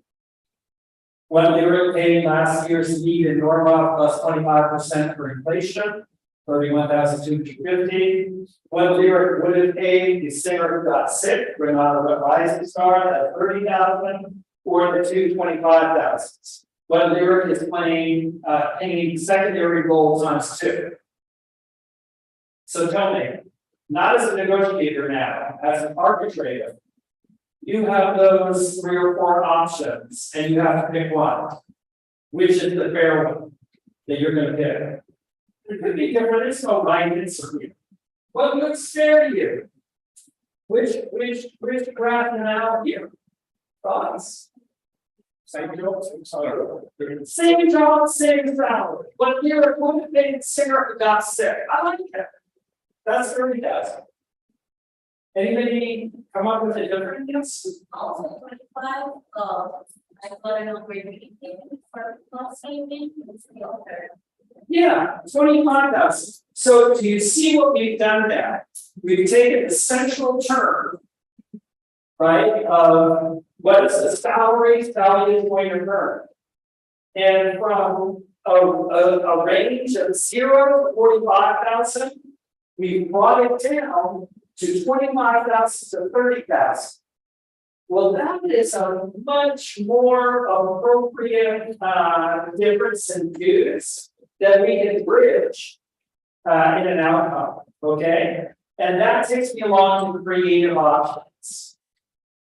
When they were paying last year's lead in Norma plus 25% for inflation, 31,250. When Lyric would have paid the singer who got sick, Renata Rising Star at 30,000, or the 225,000. When Lyric is paying secondary role times 2. So tell me, not as a negotiator now, as an arbitrator, you have those 3 or 4 options, and you have to pick one. Which is the fair one that you're going to pick? It could be different. There's no right answer here. What looks fair to you? Which graph now here? Thoughts? Same job, same salary. Same job, same salary. But here, what if they singer who got sick? I like that. That's 30,000. Anybody come up with a different answer? Also 25, I got an agreement for cost saving, it's the other. Yeah, 25,000. So do you see what we've done there? We've taken the central term, right? What is the salary? Salary is going to earn. And from a range of 0 to 45,000, we brought it down to 25,000 to 30,000. Well, that is a much more appropriate difference in views that we can bridge in an outcome, okay? And that takes me along to creative options.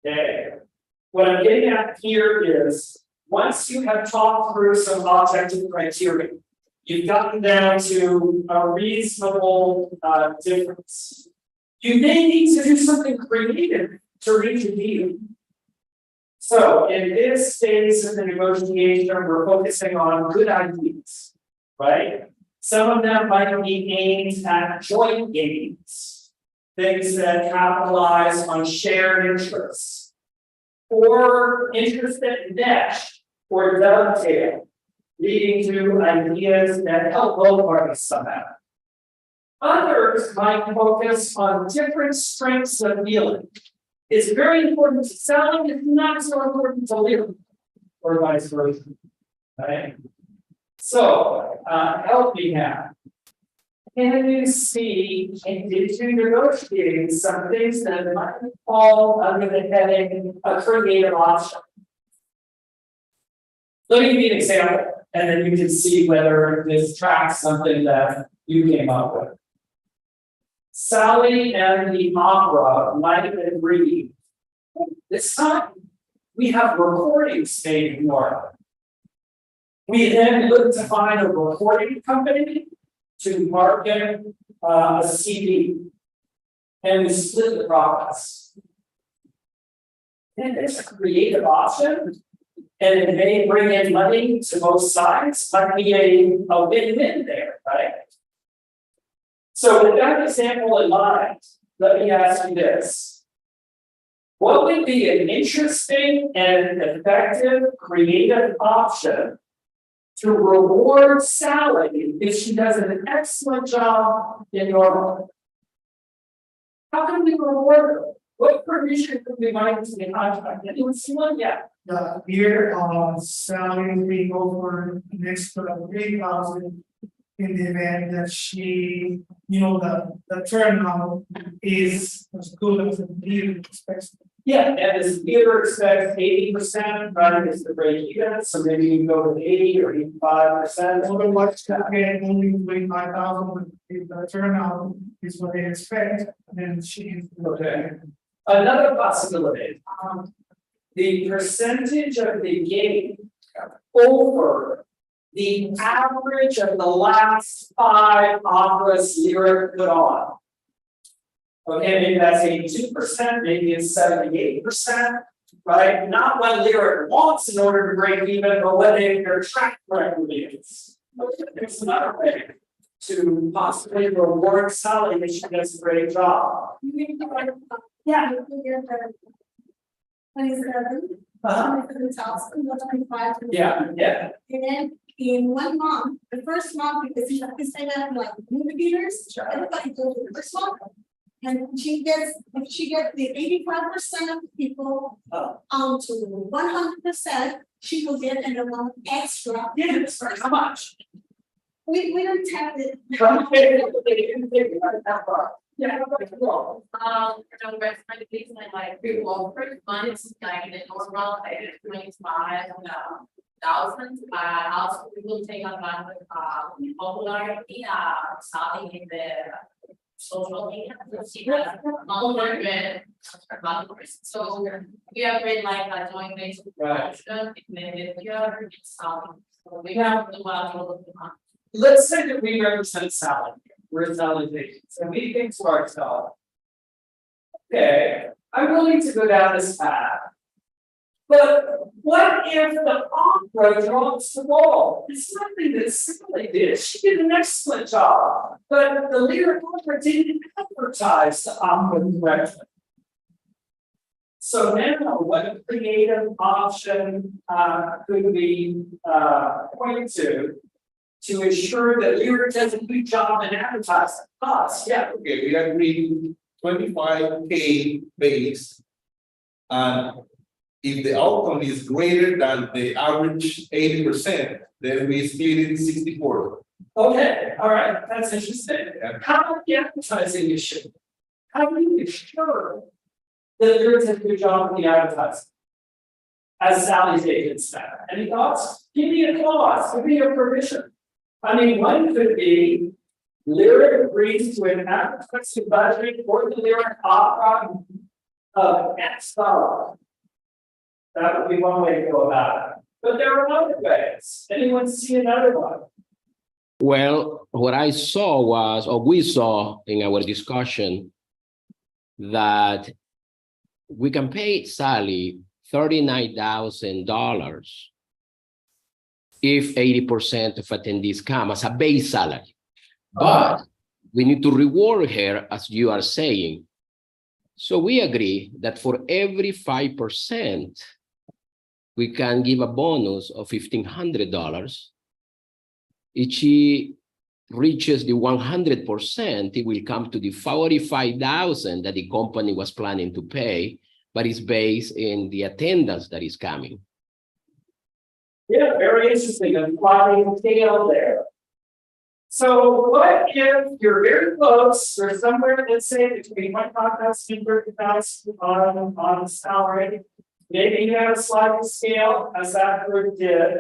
Okay. What I'm getting at here is, once you have talked through some objective criteria, you've gotten down to a reasonable difference. You may need to do something creative to reach a deal. So in this phase of the negotiation, we're focusing on good ideas, right? Some of them might be aimed at joint gains, things that capitalize on shared interests, or interests that mesh or dovetail, leading to ideas that help both parties somehow. Others might focus on different strengths of feeling. It's very important to selling, it's not so important to living, or vice versa, right? So, help me now. Can you see, and did you negotiate some things that might fall under the heading a creative option? Let me give you an example, and then you can see whether this tracks something that you came up with. Sally and the opera might agree. This time, we have recordings made in Florida. We then look to find a recording company to market a CD, and we split the profits. And it's a creative option, and it may bring in money to both sides, might be a win-win there, right? So with that example in mind, let me ask you this. What would be an interesting and effective creative option to reward Sally if she does an excellent job in your role? How can we reward her? What provision could we write into the contract? Anyone see one yet? Here, Sally being over an extra 3,000 in the event that she, the turnout is as good as the dealer expects. Yeah, and this dealer expects 80%, right, is the break even, so maybe you can go with 80 or 85%. Otherwise, get only 25,000, if the turnout is what they expect, then she. Okay. Another possibility, the percentage of the gain over the average of the last 5 operas Lyric put on. Okay, maybe that's 82%, maybe it's 78%, right? Not what Lyric wants in order to break even, but what their track record is. Okay, there's another way to possibly reward Sally if she does a great job. Yeah. 27, 25. Yeah. And then in 1 month, the first month, because you have to say that like movie theaters, everybody goes to the first month. And if she gets the 85% of the people to 100%, she will get an amount extra. Yes, how much? We don't have it. Yeah, No, rest my case, and like, well, first month is like the normal, like 25,000. Also, we will take advantage of popularity, selling in the social media. So we have been like a joint venture production, it's selling. So we have to do well. Let's say that we represent Sally. We're Sally's agents, and we think to ourselves, okay, I'm willing to go down this path. But what if the opera drops the ball? It's nothing that Sally did. She did an excellent job, but the Lyric opera didn't advertise the opera correctly. So now, what creative option could we point to ensure that Lyric does a good job in advertising us? Yeah. Okay, we agreed 25K base. And if the outcome is greater than the average 80%, then we split it 64. Okay, all right, that's interesting. How about the advertising issue? How do you ensure that Lyric does a good job with the advertising? As Sally's agents now. Any thoughts? Give me a clause, give me a provision. I mean, one could be Lyric agrees to an advertising budget for the Lyric opera of X dollars. That would be one way to go about it. But there are other ways. Anyone see another one? Well, what I saw was, or we saw in our discussion, that we can pay Sally $39,000 if 80% of attendees come as a base salary. But we need to reward her, as you are saying. So we agree that for every 5%, we can give a bonus of $1,500. If she reaches the 100%, it will come to the $45,000 that the company was planning to pay, but it's based in the attendance that is coming. Yeah, very interesting, a sliding scale there. So what if you're very close, or somewhere, let's say between 1,000 and 30,000 on salary, maybe you have a sliding scale, as that group did,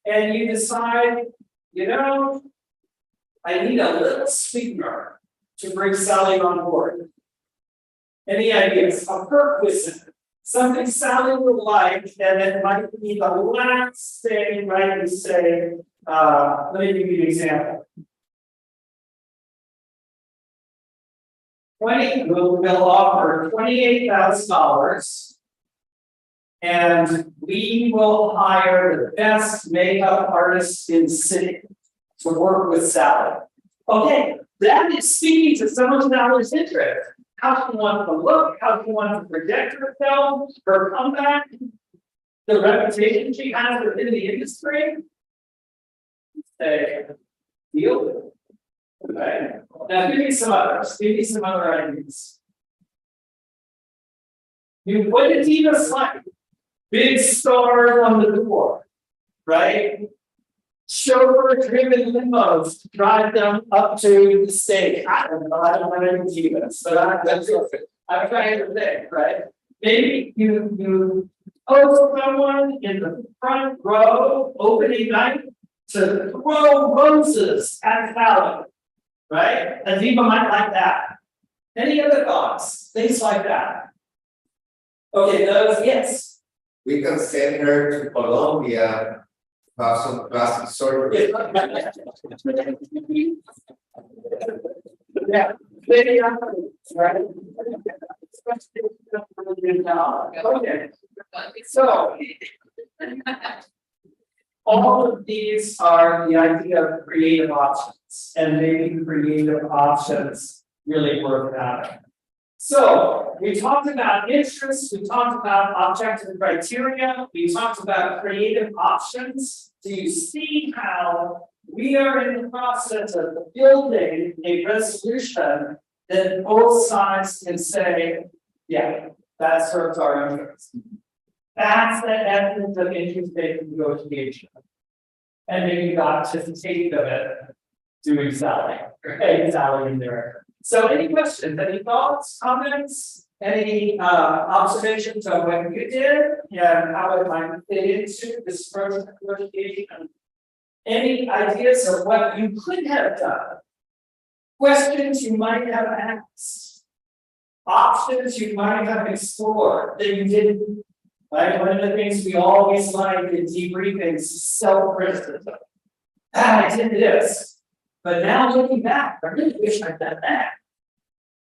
and you decide, you know, I need a little sweetener to bring Sally on board. Any ideas? A perquisite, something Sally would like, and it might be the last thing, right? You say, let me give you an example. We'll offer $28,000. And we will hire the best makeup artist in the city to work with Sally. Okay, that is speaking to someone's Sally's interest. How she wants to look, how she wants to project herself, her comeback, the reputation she has within the industry. Say, deal with it. Okay. Now give me some others. Give me some other ideas. You what did Dina's like? Big star on the door, right? Chauffeur-driven limos to drive them up to the stage. I don't know any Divas, but I'm trying to think, right? Maybe you post someone in the front row opening night to throw roses at Sally, right? A diva might like that. Any other thoughts? Things like that. Okay, those, yes. We can send her to Colombia, have some plastic surgery. Yeah, they are, right? Okay, so. All of these are the idea of creative options, and making creative options really work out. So we talked about interests, we talked about objective criteria, we talked about creative options. Do you see how we are in the process of building a resolution that both sides can say, yeah, that serves our interests. That's the essence of interest-based negotiation. And then you got just a taste of it doing Sally, hey, Sally in there. So any questions, any thoughts, comments, any observations on what you did and how it might fit into this process of negotiation? Any ideas of what you could have done? Questions you might have asked, options you might have explored that you didn't. Right, one of the things we always like in debriefings is self-criticism. I did this, but now looking back, I really wish I'd done that.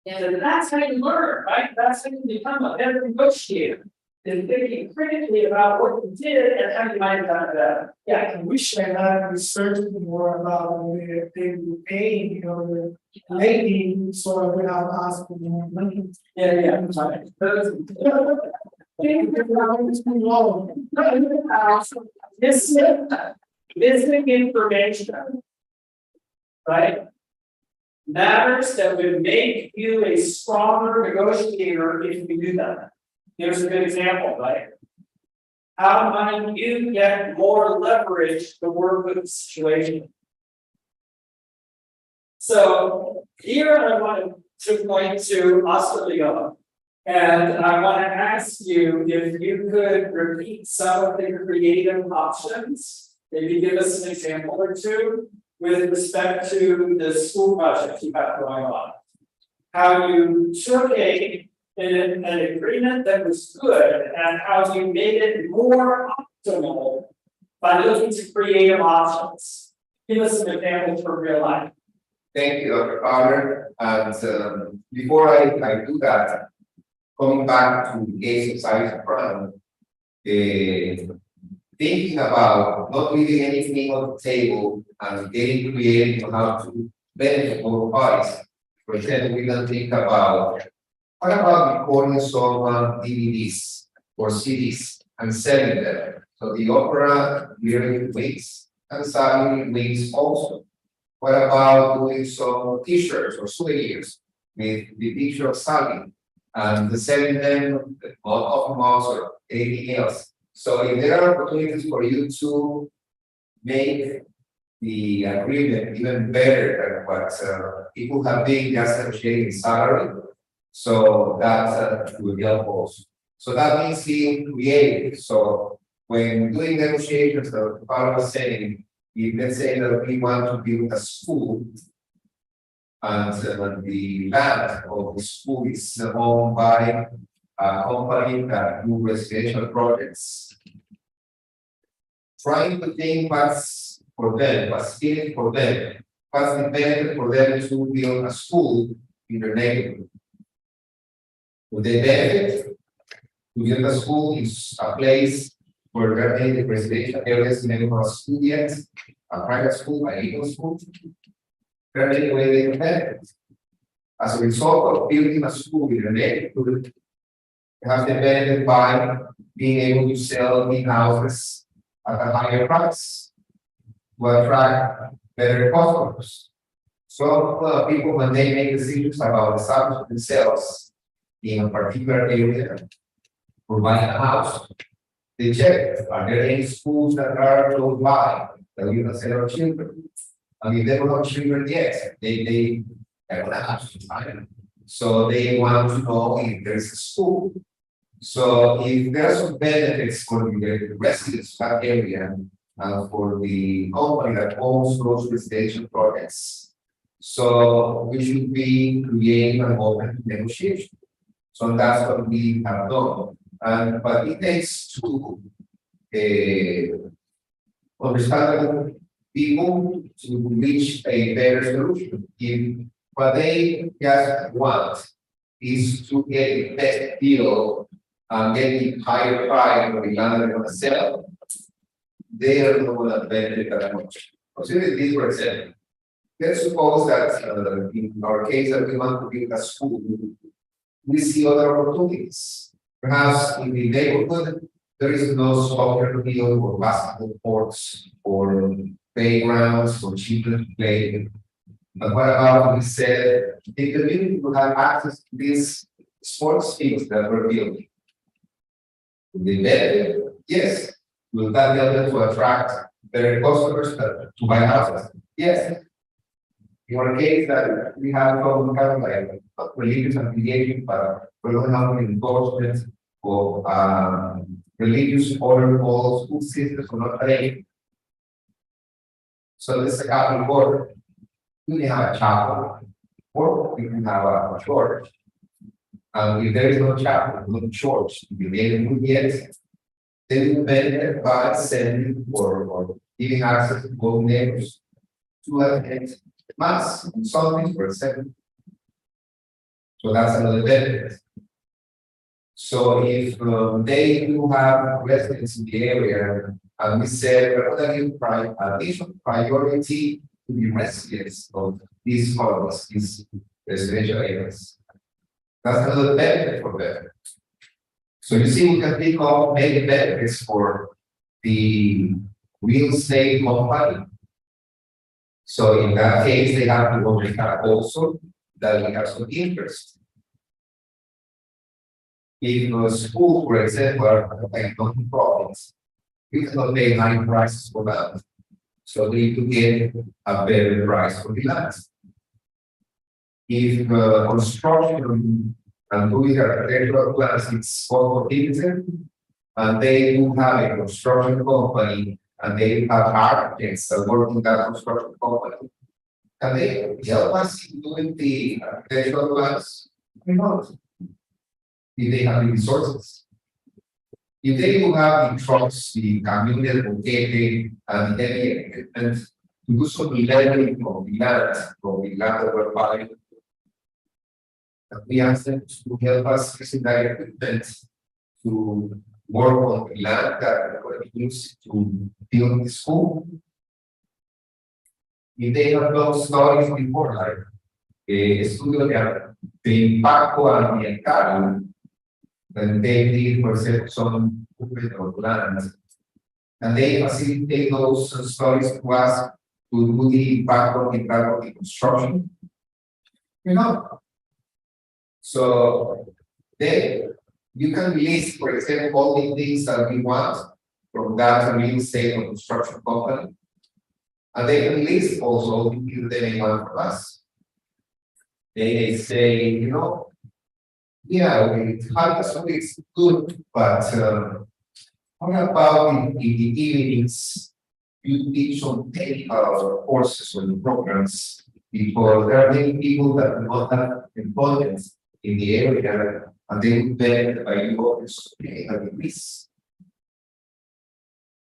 And that's how you learn, right? That's how you become a better negotiator. Is thinking critically about what you did and how you might have done it better. Yeah, I wish I had researched more about the they were paying, you know, the lady, so I would have asked for more money. Yeah, I'm sorry. Missing information, right? Matters that would make you a stronger negotiator if you do that. Here's a good example, right? How might you get more leverage to work with the situation? So here I want to point to Australia. And I want to ask you if you could repeat some of the creative options. Maybe give us an example or two with respect to the school project you have going on. How you took a an agreement that was good and how you made it more optimal by looking to creative options. Give us some examples from real life. Thank you, Dr. Carter. And before I do that, coming back to the case of Science Prime, thinking about not leaving anything on the table and getting creative on how to benefit both parties. For example, we can think about what about recording some DVDs or CDs and selling them? So the opera really wins and Sally wins also. What about doing some t-shirts or souvenirs with the picture of Sally and selling them on Mouse or anything else? So if there are opportunities for you to make the agreement even better than what people have been just negotiating salary, so that will help also. So that means being creative. So when doing negotiations, Paul was saying, if let's say that we want to build a school, and the land of the school is owned by a company that do residential projects, trying to think what's for them, what's in it for them, what's the benefit for them to build a school in their neighborhood. Would they benefit to build a school in a place where there are the residential areas in any school yet, a private school, a legal school? There are any way they can benefit. As a result of building a school in their neighborhood, you have the benefit by being able to sell the houses at a higher price to attract better customers. So people, when they make decisions about establishing themselves in a particular area or buying a house, they check, are there any schools that are close by that we can send our children? I mean, they don't have children yet, they have a house. So they want to know if there's a school. So if there are some benefits for the residents of that area, for the company that owns those residential projects, so we should be creating an open negotiation. So that's what we have done. But it takes to understand people to reach a better solution. If what they just want is to get the best deal and get the higher price for the land they're going to sell, they are not going to benefit that much. Consider this for example. Let's suppose that in our case that we want to build a school, we see other opportunities. Perhaps in the neighborhood, there is no soccer field or basketball courts or playgrounds for children to play. But what about we said the community will have access to these sports fields that we're building? Will they benefit? Yes. Will that help them to attract better customers to buy houses? Yes. In our case that we have kind of like religious affiliation, but we're going to have an endorsement of religious order called school systems or not paying. So this is a Catholic order. We can have a chapel, or we can have a church. If there is no chapel, no church, we made yet, they will benefit by sending or giving access to both neighbors to attend mass on Sundays for a second. So that's another benefit. So if they do have residents in the area, and we said we're going to give additional priority to the residents of these colonies, these residential areas. That's another benefit for them. So you see, we can think of many benefits for the real estate company. So in that case, they have to understand also that we have some interest. If a school, for example, are like non-profits, we cannot pay high prices for that. So we need to get a better price for the land. If construction and doing architectural plans is cost-prohibitive, and they do have a construction company and they have architects that work in that construction company, can they help us in doing the architectural plans? We not. if they have the resources. If they will have the trucks, the camiones, the and the heavy equipment to do some leveling of the land that we're buying. And we ask them to help us using that equipment to work on the land that we're going to use to build the school. If they have those stories before, like estudio de impacto ambiental, then they need perception of land. And they facilitate those stories to us to do the impact of the construction. You know. So you can list, for example, all the things that we want from that real estate or construction company. And they can list also the things they want from us. They say, you know, yeah, it's good, but what about in the evenings? You teach some technical courses or programs because there are many people that do not have employment in the area and they would benefit by you technical degrees.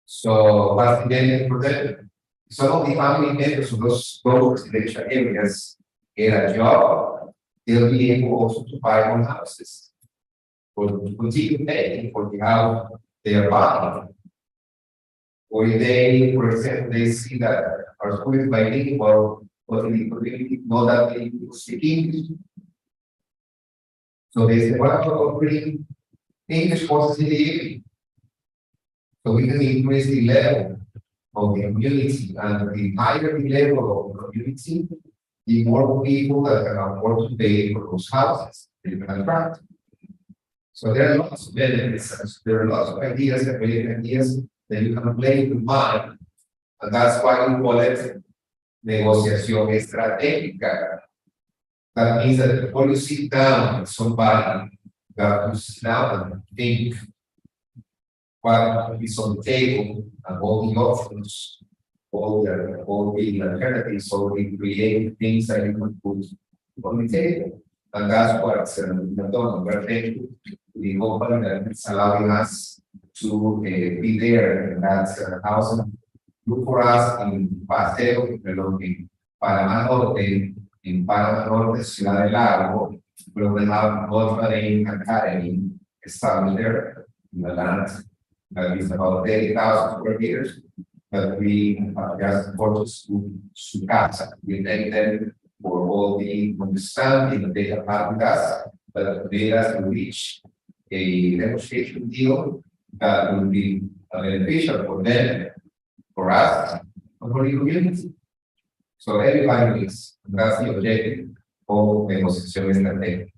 So what's the benefit for them? Some of the family members of those residential areas get a job, they'll be able also to buy more houses or to continue paying for the house they are buying. Or if they, for example, they see that our school is bilingual, but in the community know that they speak English. So they say, what about bringing English courses in the evening? So we can increase the level of the community, and the higher the level of the community, the more people that can afford to pay for those houses they can attract. So there are lots of benefits, there are lots of ideas and great ideas that you can play with mind, and that's why we call it negociación estratégica. That means that before you sit down with somebody, you have to sit down and think what is on the table and all the options, all the alternatives, all the creative things that you can put on the table. And that's what we've done. We're thankful to the company that is allowing us to be there in that house. Look for us in Paseo, in Panamá Norte, in Panamá Norte, Ciudad del Lago, where we have North Marine Academy established there in the land. That is about 30,000 square meters. But we just purchased to casa. We thank them for all the understanding that they have had with us, but they have to reach a negotiation deal that will be beneficial for them, for us, and for the community. So everybody wins. That's the objective of negociación estratégica.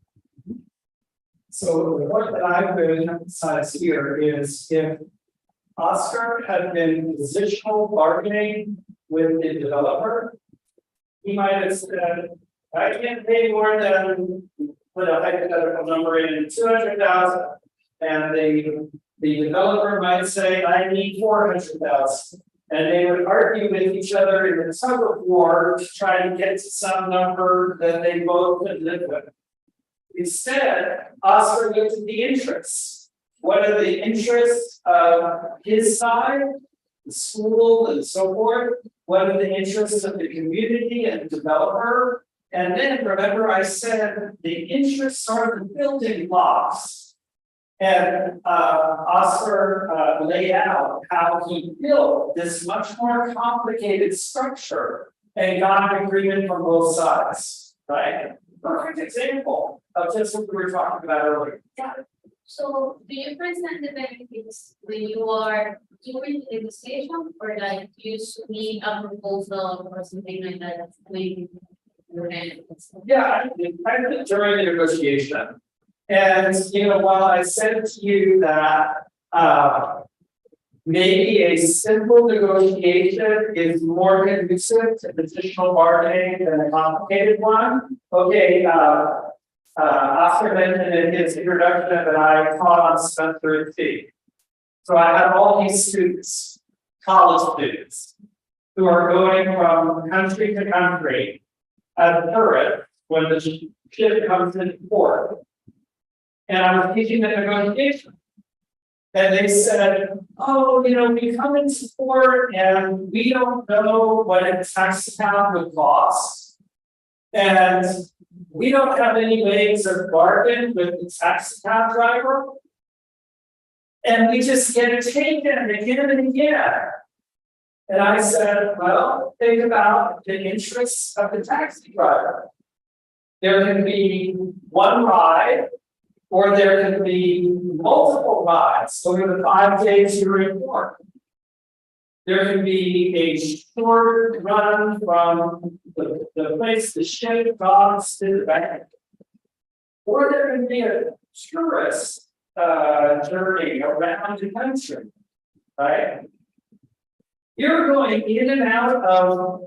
So the point that I would emphasize here is if Oscar had been positional bargaining with the developer, he might have said, I can't pay more than, put a hypothetical number in, 200,000. And the developer might say, I need 400,000. And they would argue with each other in the tug of war to try to get to some number that they both could live with. Instead, Oscar looked at the interests. What are the interests of his side, the school, and so forth? What are the interests of the community and developer? And then remember I said the interests are the building blocks. And Oscar laid out how he built this much more complicated structure and got an agreement from both sides, right? Perfect example of just what we were talking about earlier. So do you present the benefits when you are doing the negotiation, or like you need a proposal or something like that? Yeah, I did during the negotiation. And while I said to you that maybe a simple negotiation is more conducive to positional bargaining than a complicated one. Okay, Oscar mentioned in his introduction that I taught on Spencer T. So I have all these students, college students, who are going from country to country as tourists when the ship comes into port. And I was teaching the negotiation. And they said, oh, we come in support and we don't know what a taxi cab would cost. And we don't have any ways of bargain with the taxi cab driver. And we just get taken again and again. And I said, well, think about the interests of the taxi driver. There can be one ride, or there can be multiple rides over the 5 days you're in court. There can be a short run from the place to ship dogs to the bank. Or there can be a tourist journey around the country, right? You're going in and out of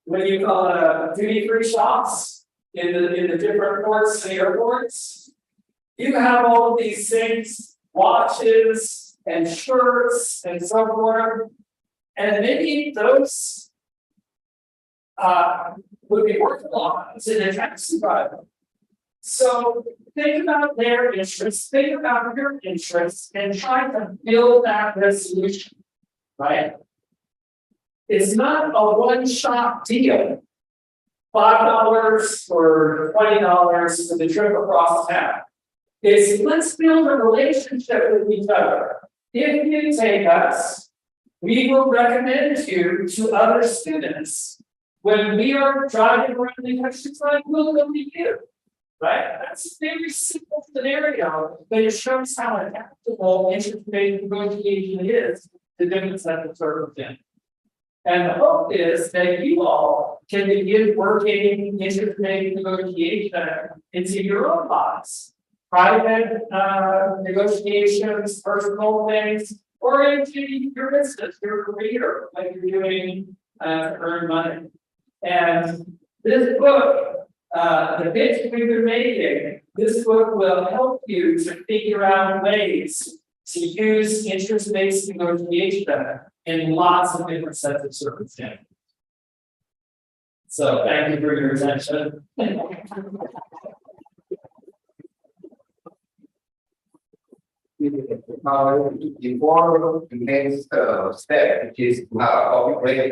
what you call duty-free shops in the different ports and airports. You have all of these things, watches and shirts and so forth. And maybe those would be worth a lot to the taxi driver. So think about their interests, think about your interests, and try to build that resolution, right? It's not a one-shot deal. $5 or $20 for the trip across town. It's let's build a relationship with each other. If you take us, we will recommend you to other students. When we are driving around the countryside, we'll go to you. Right? That's a very simple scenario, but it shows how adaptable interfaith negotiation is to different sets of circumstances. And the hope is that you all can begin working interfaith negotiation into your own lives. Private negotiations, personal things, or into your business, your career, like you're doing to earn money. And this book, the pitch we've been making, this book will help you to figure out ways to use interest-based negotiation in lots of different sets of circumstances. So thank you for your attention. Before the next step, which is coffee break,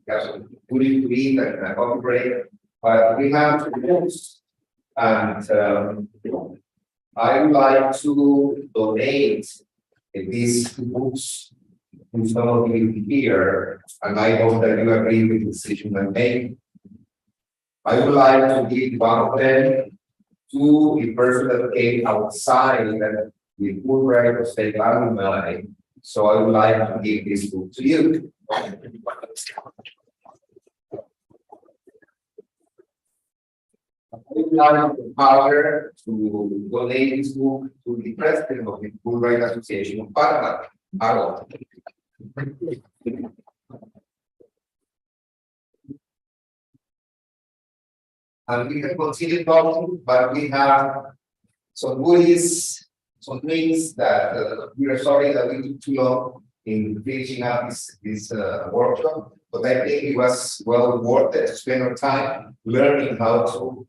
yes, we need to eat and a coffee break, but we have to books, and I would like to donate these books to some of you here, and I hope that you agree with the decision I made. I would like to give one of them to the person that came outside that the Fulbright or state alumni. So I would like to give this book to you. I would like the power to donate this book to the president of the Fulbright Association of Panama, Harold. And we can continue talking, but we have some goodies, some things that we are sorry that we took too long in finishing up this workshop, but I think it was well worth it to spend our time learning how to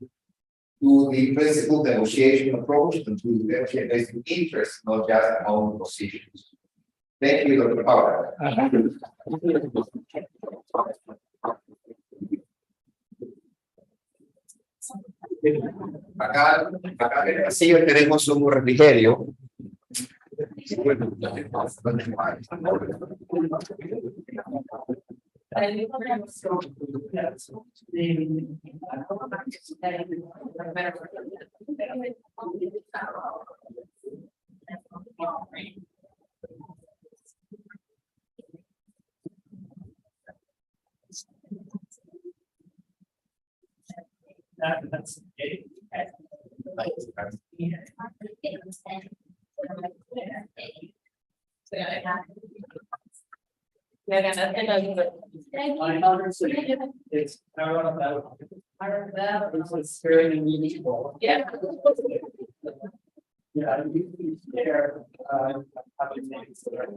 do the principal negotiation approach and to negotiate based on interest, not just on positions. Thank you, Dr. Power. Acá en el pasillo tenemos un refrigerio. That's it. It's it's very unusual. Yeah. Yeah, you share having things there.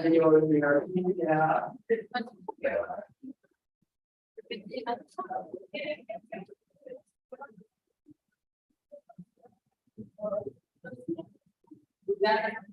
And you're there. Yeah. got